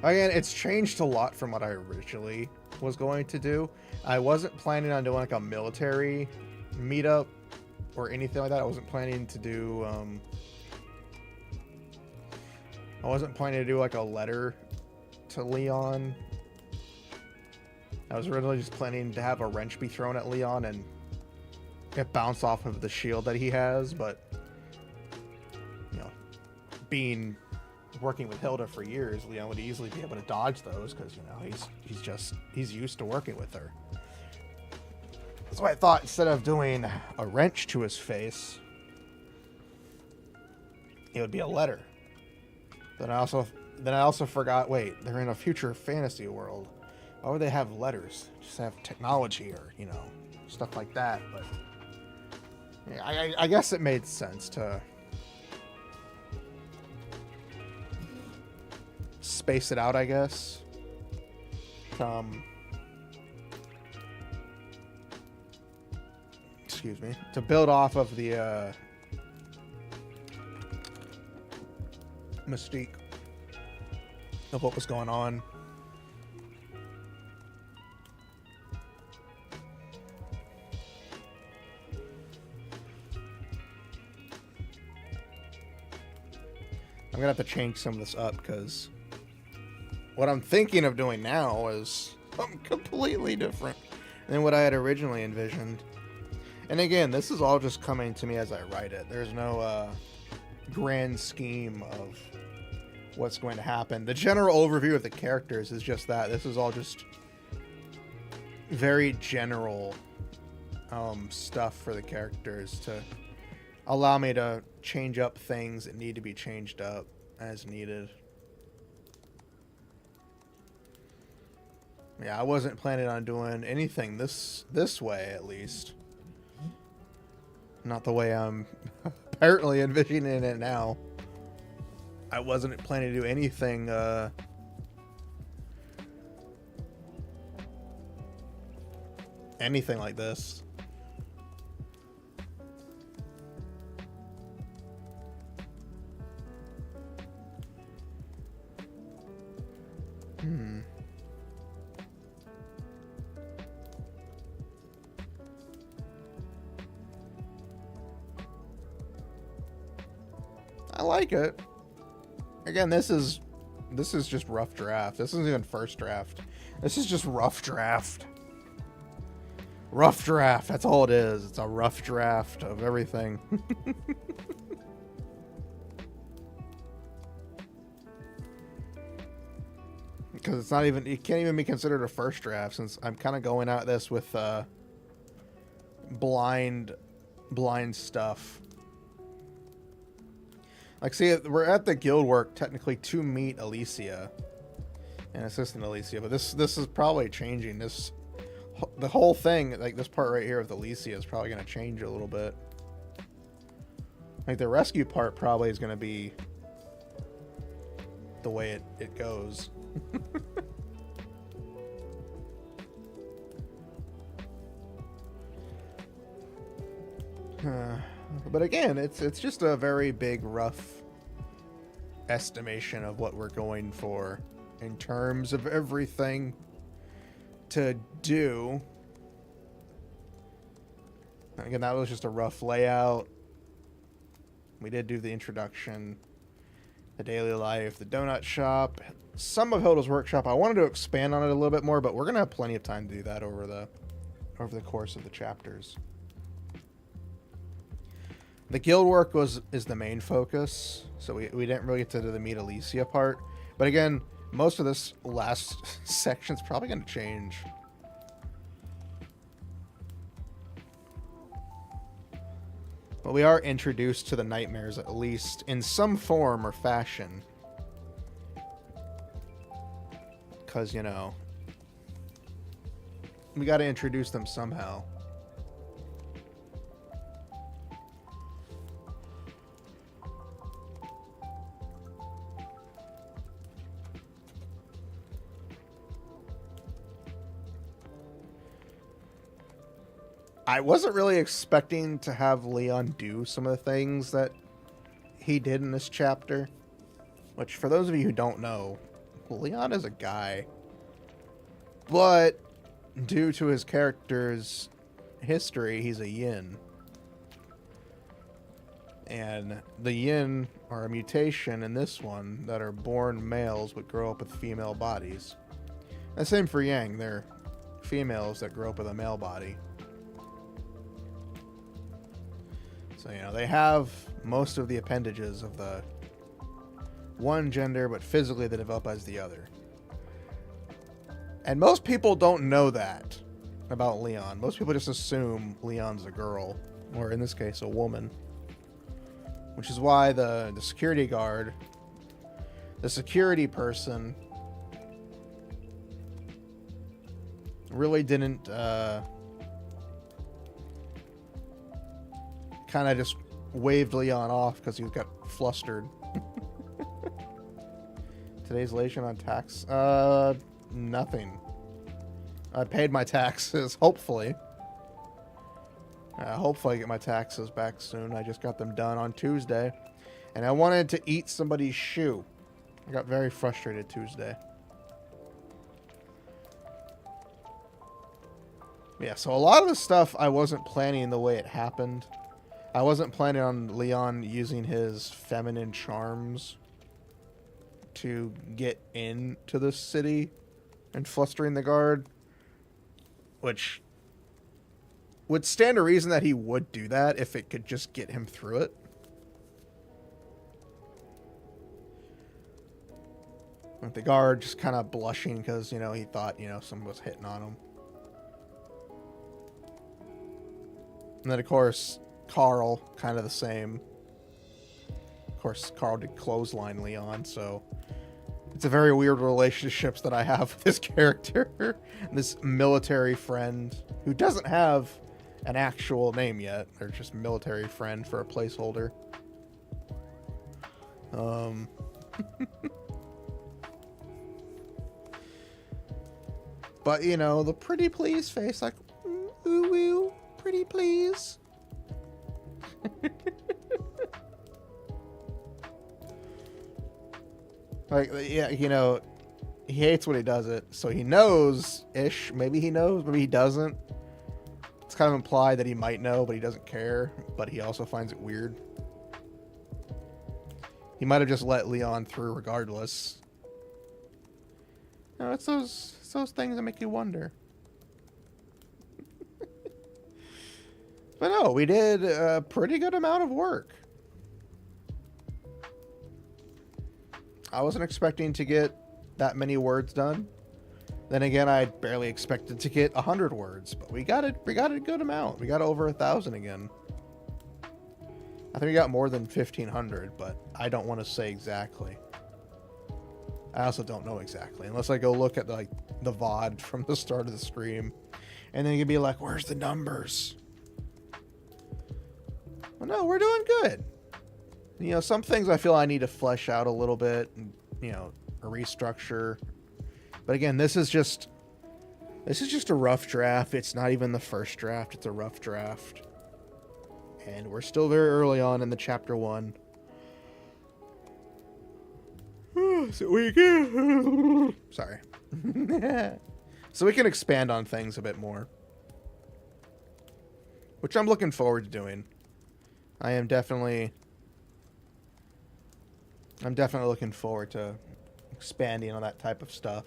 Again, it's changed a lot from what I originally was going to do. I wasn't planning on doing like a military meetup or anything like that. I wasn't planning to do I wasn't planning to do like a letter to Leon. I was originally just planning to have a wrench be thrown at Leon and it bounce off of the shield that he has, but you know, working with Hilda for years, Leon would easily be able to dodge those because, you know, he's used to working with her. That's why I thought instead of doing a wrench to his face, it would be a letter. Then I also forgot, wait, they're in a future fantasy world. Why would they have letters? Just have technology or, you know, stuff like that. But yeah, I guess it made sense to space it out, I guess. Excuse me. To build off of the mystique of what was going on. I'm gonna have to change some of this up because what I'm thinking of doing now is something completely different than what I had originally envisioned. And again, this is all just coming to me as I write it. There's no grand scheme of what's going to happen. The general overview of the characters is just that. This is all just very general stuff for the characters to allow me to change up things that need to be changed up as needed. Yeah, I wasn't planning on doing anything this way, at least. Not the way I'm apparently envisioning it now. I wasn't planning to do anything like this. Hmm. I like it. Again, this is just rough draft. This isn't even first draft. This is just rough draft. Rough draft. That's all it is. It's a rough draft of everything. Because it's not even, it can't even be considered a first draft, since I'm kind of going at this with blind stuff. Like, see, we're at the guild work technically to meet Alicia and Assistant Alicia, but this is probably changing. The whole thing, like this part right here with Alicia, is probably going to change a little bit. Like the rescue part probably is going to be the way it goes. But again, it's just a very big, rough estimation of what we're going for in terms of everything to do. Again, that was just a rough layout. We did do the introduction, the daily life, the donut shop, some of Hilda's workshop. I wanted to expand on it a little bit more, but we're gonna have plenty of time to do that over the course of the chapters. The guild work is the main focus, so we didn't really get to do the meet Alicia part. But again, most of this last section is probably going to change. But we are introduced to the nightmares, at least in some form or fashion. Because, you know, we got to introduce them somehow. I wasn't really expecting to have Leon do some of the things that he did in this chapter. Which, for those of you who don't know, Leon is a guy. But, due to his character's history, he's a yin. And the yin are a mutation in this one that are born males but grow up with female bodies. And same for yang, they're females that grow up with a male body. So, you know, they have most of the appendages of the one gender, but physically they develop as the other. And most people don't know that about Leon. Most people just assume Leon's a girl, or in this case, a woman. Which is why the security guard, the security person, really didn't kind of just waved Leon off because he got flustered. Today's lation on tax? Nothing. I paid my taxes, hopefully. Hopefully I get my taxes back soon. I just got them done on Tuesday. And I wanted to eat somebody's shoe. I got very frustrated Tuesday. Yeah, so a lot of the stuff I wasn't planning the way it happened. I wasn't planning on Leon using his feminine charms to get into the city and flustering the guard, which would stand to reason that he would do that if it could just get him through it. With the guard just kind of blushing because, you know, he thought, you know, someone was hitting on him. And then, of course, Carl, kind of the same. Of course, Carl did clothesline Leon, so it's a very weird relationships that I have with this character. This military friend who doesn't have an actual name yet. They're just military friend for a placeholder. But, you know, the pretty please face, like, ooh, ooh, pretty please. Like, yeah, you know, he hates when he does it. So he knows-ish. Maybe he knows, maybe he doesn't. It's kind of implied that he might know, but he doesn't care. But he also finds it weird. He might have just let Leon through regardless. No, it's those things that make you wonder. But no, we did a pretty good amount of work. I wasn't expecting to get that many words done. Then again, I barely expected to get 100 words, but we got it. We got a good amount. We got over 1,000 again. I think we got more than 1,500, but I don't want to say exactly. I also don't know exactly, unless I go look at the VOD from the start of the stream, and then you'd be like, "Where's the numbers?" Well, no, we're doing good. You know, some things I feel I need to flesh out a little bit, and, you know, restructure. But again, this is just a rough draft. It's not even the first draft. It's a rough draft. And we're still very early on in the chapter 1. So we can... Sorry. So we can expand on things a bit more. Which I'm looking forward to doing. I'm definitely looking forward to expanding on that type of stuff.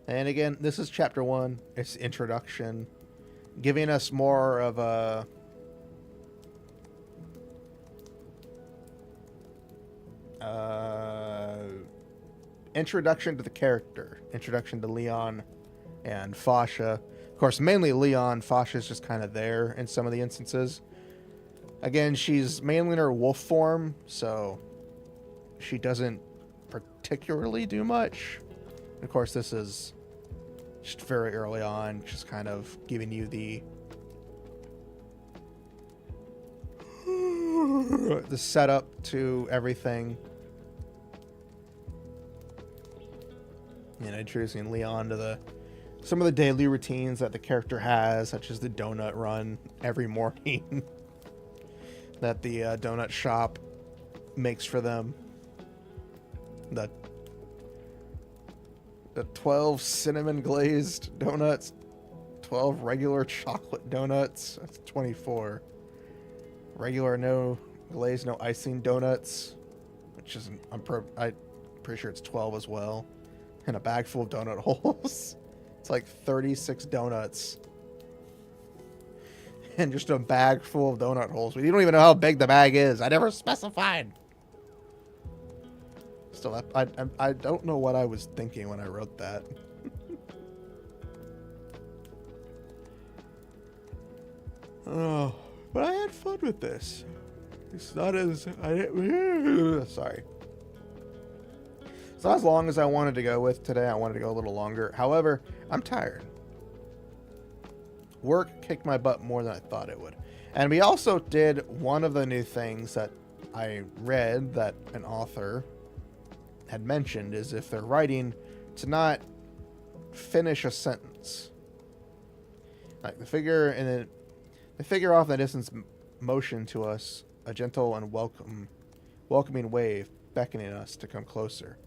And again, this is chapter 1. It's introduction, giving us more of a introduction to the character, introduction to Leon and Fasha. Of course, mainly Leon. Fasha's just kind of there in some of the instances. Again, she's mainly in her wolf form, so she doesn't particularly do much. Of course, this is just very early on, just kind of giving you the setup to everything. And introducing Leon to some of the daily routines that the character has, such as the donut run every morning that the donut shop makes for them. The 12 cinnamon glazed donuts, 12 regular chocolate donuts. That's 24. Regular no glaze, no icing donuts, which isn't. I'm pretty sure it's 12 as well. And a bag full of donut holes. It's like 36 donuts. And just a bag full of donut holes. We don't even know how big the bag is. I never specified. Still, I don't know what I was thinking when I wrote that. Oh, but I had fun with this. It's not as sorry. It's not as long as I wanted to go with today. I wanted to go a little longer. However, I'm tired. Work kicked my butt more than I thought it would. And we also did one of the new things that I read that an author had mentioned, is if they're writing, to not finish a sentence. Like the figure, and then the figure off in the distance motion to us, a gentle and welcoming wave beckoning us to come closer.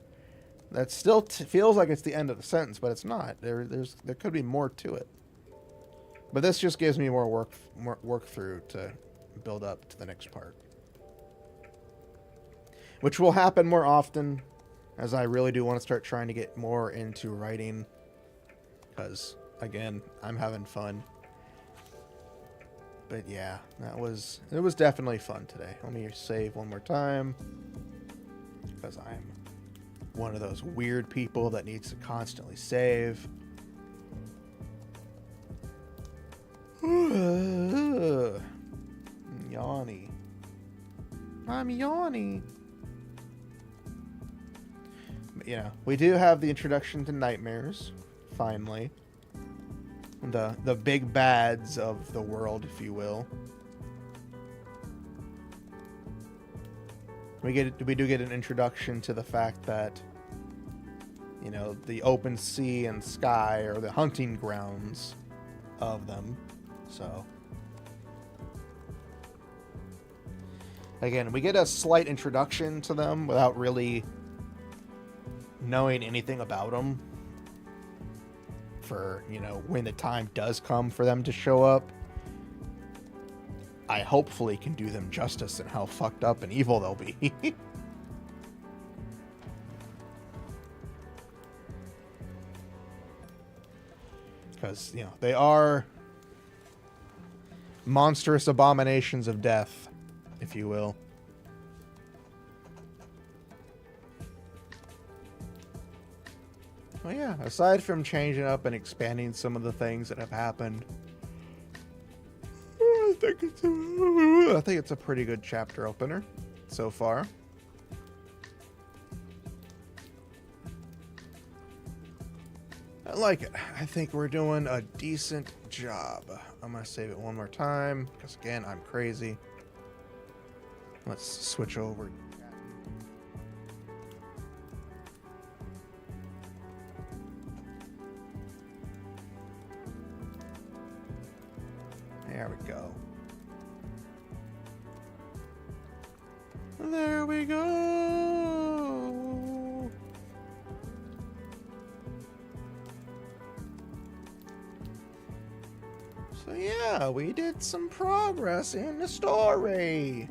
That still feels like it's the end of the sentence, but it's not. There could be more to it. But this just gives me more work through to build up to the next part, which will happen more often, as I really do want to start trying to get more into writing, because again, I'm having fun. But yeah, it was definitely fun today. Let me save one more time, because I'm one of those weird people that needs to constantly save. Yawny. I'm yawny. But, you know, we do have the introduction to nightmares, finally. The big bads of the world, if you will. We do get an introduction to the fact that, you know, the open sea and sky are the hunting grounds of them. So again, we get a slight introduction to them without really knowing anything about them for, you know, when the time does come for them to show up, I hopefully can do them justice in how fucked up and evil they'll be. Because, you know, they are monstrous abominations of death, if you will. Well, yeah, aside from changing up and expanding some of the things that have happened, I think it's a pretty good chapter opener so far. I like it. I think we're doing a decent job. I'm going to save it one more time, because again, I'm crazy. Let's switch over. There we go. There we go. So yeah, we did some progress in the story,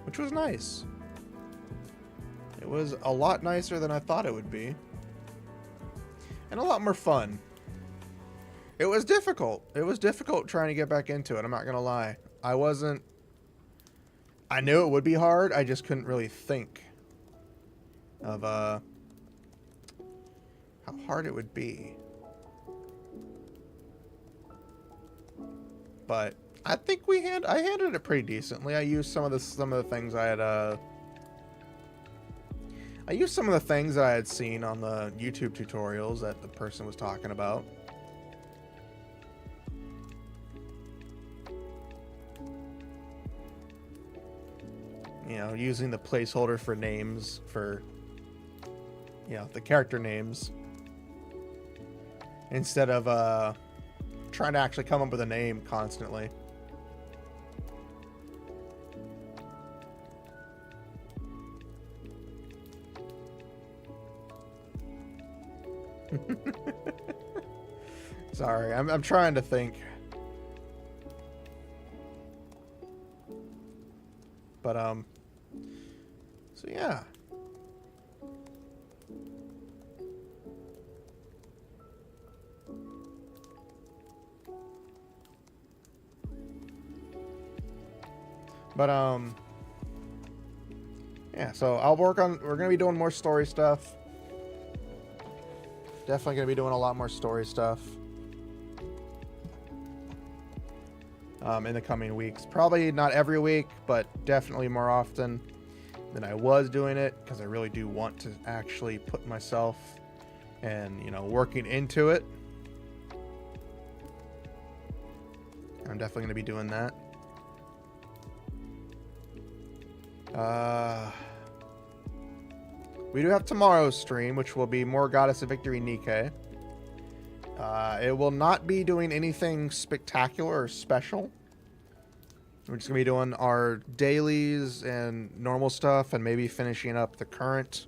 which was nice. It was a lot nicer than I thought it would be, and a lot more fun. It was difficult. It was difficult trying to get back into it, I'm not gonna lie. I knew it would be hard, I just couldn't really think of how hard it would be. But I think I handled it pretty decently. I used some of the things I had seen on the YouTube tutorials that the person was talking about. You know, using the placeholder for names for, you know, the character names, instead of trying to actually come up with a name constantly. Sorry, I'm trying to think. But so yeah. But yeah, so we're gonna be doing more story stuff. Definitely gonna be doing a lot more story stuff in the coming weeks. Probably not every week, but definitely more often than I was doing it, because I really do want to actually put myself and, you know, working into it. I'm definitely going to be doing that. We do have tomorrow's stream, which will be more Goddess of Victory Nikkei. It will not be doing anything spectacular or special. We're just going to be doing our dailies and normal stuff, and maybe finishing up the current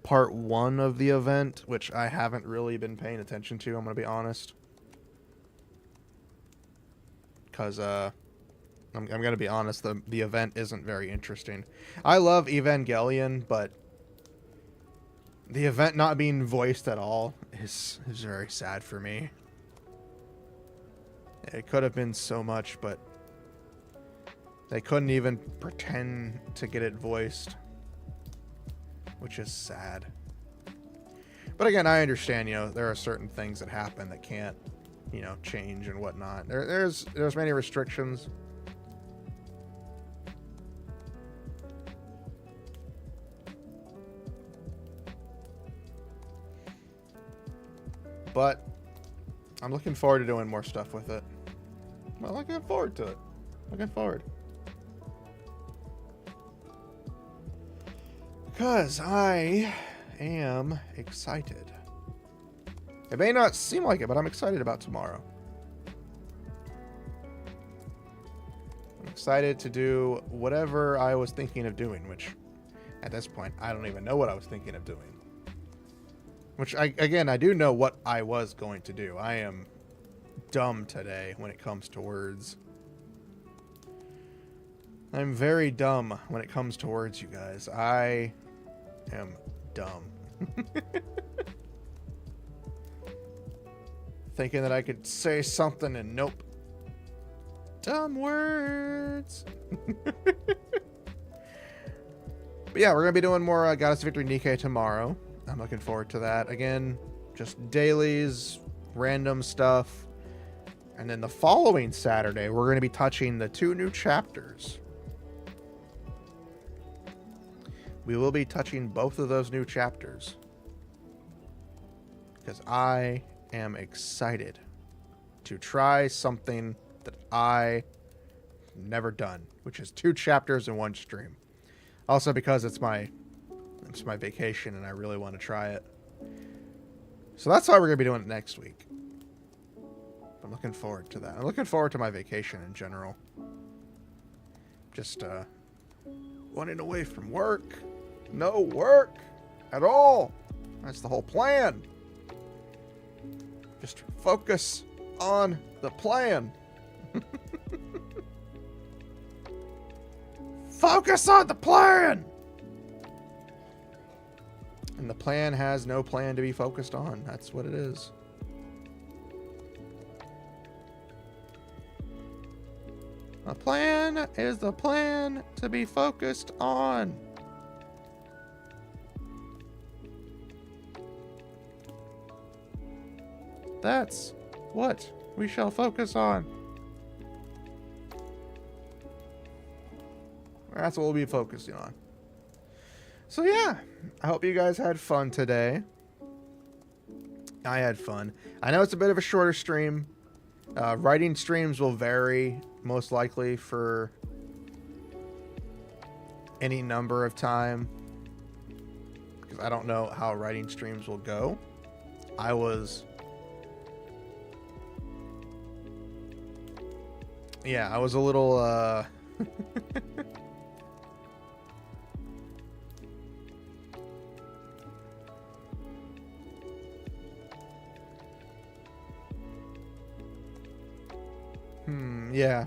part 1 of the event, which I haven't really been paying attention to, I'm going to be honest. Because, I'm going to be honest, the event isn't very interesting. I love Evangelion, but the event not being voiced at all is very sad for me. It could have been so much, but they couldn't even pretend to get it voiced, which is sad. But again, I understand, you know, there are certain things that happen that can't, you know, change and whatnot. There's many restrictions. But I'm looking forward to doing more stuff with it. I'm looking forward to it. Looking forward. Because I am excited. It may not seem like it, but I'm excited about tomorrow. I'm excited to do whatever I was thinking of doing, which at this point, I don't even know what I was thinking of doing. Which, again, I do know what I was going to do. I am dumb today when it comes to words. I'm very dumb when it comes to words, you guys. I am dumb. Thinking that I could say something and nope. Dumb words. But yeah, we're going to be doing more Goddess Victory Nikkei tomorrow. I'm looking forward to that. Again, just dailies, random stuff. And then the following Saturday, we're going to be touching the 2 new chapters. We will be touching both of those new chapters. Because I am excited to try something that I never done, which is 2 chapters in 1 stream. Also because it's my vacation and I really want to try it. So that's why we're going to be doing it next week. I'm looking forward to that. I'm looking forward to my vacation in general. Just wanting away from work. No work at all. That's the whole plan. Just focus on the plan. Focus on the plan! And the plan has no plan to be focused on. That's what it is. A plan is the plan to be focused on. That's what we shall focus on. That's what we'll be focusing on. So yeah, I hope you guys had fun today. I had fun. I know it's a bit of a shorter stream. Writing streams will vary, most likely, for any number of time. Because I don't know how writing streams will go. I was a little, yeah.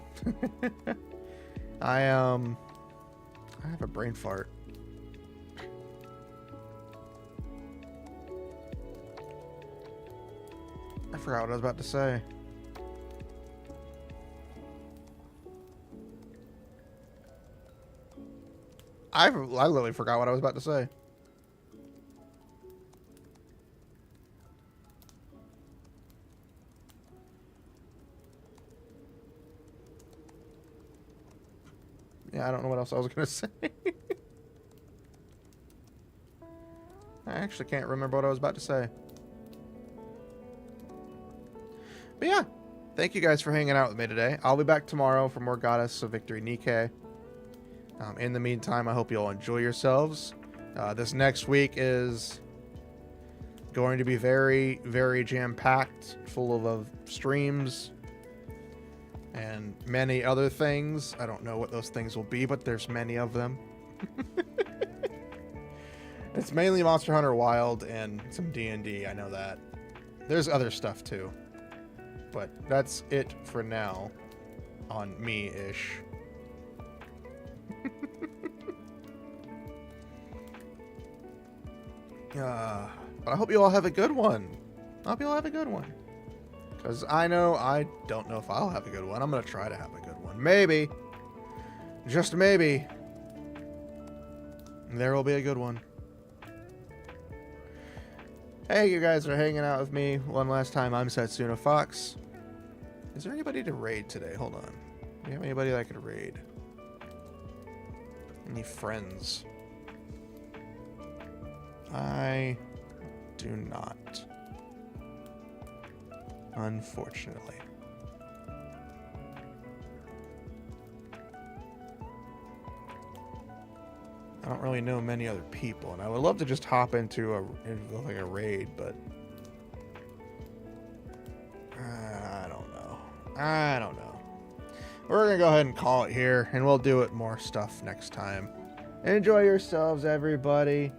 I have a brain fart. I forgot what I was about to say. I literally forgot what I was about to say. Yeah, I don't know what else I was going to say. I actually can't remember what I was about to say. But yeah, thank you guys for hanging out with me today. I'll be back tomorrow for more Goddess of Victory Nikkei. In the meantime, I hope you all enjoy yourselves. This next week is going to be very, very jam-packed, full of streams and many other things. I don't know what those things will be, but there's many of them. It's mainly Monster Hunter Wild and some D&D, I know that. There's other stuff too. But that's it for now on me-ish. But I hope you all have a good one. I hope you all have a good one. Because I know I don't know if I'll have a good one. I'm going to try to have a good one. Maybe. Just maybe. There will be a good one. Hey, you guys are hanging out with me one last time. I'm Setsuna Fox. Is there anybody to raid today? Hold on. Do you have anybody that I could raid? Any friends? I do not. Unfortunately. I don't really know many other people, and I would love to just hop into a raid, but I don't know. We're gonna go ahead and call it here, and we'll do it more stuff next time. Enjoy yourselves, everybody.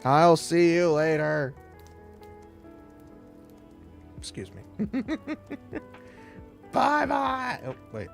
I'll see you later. Excuse me. Bye-bye. Oh, wait.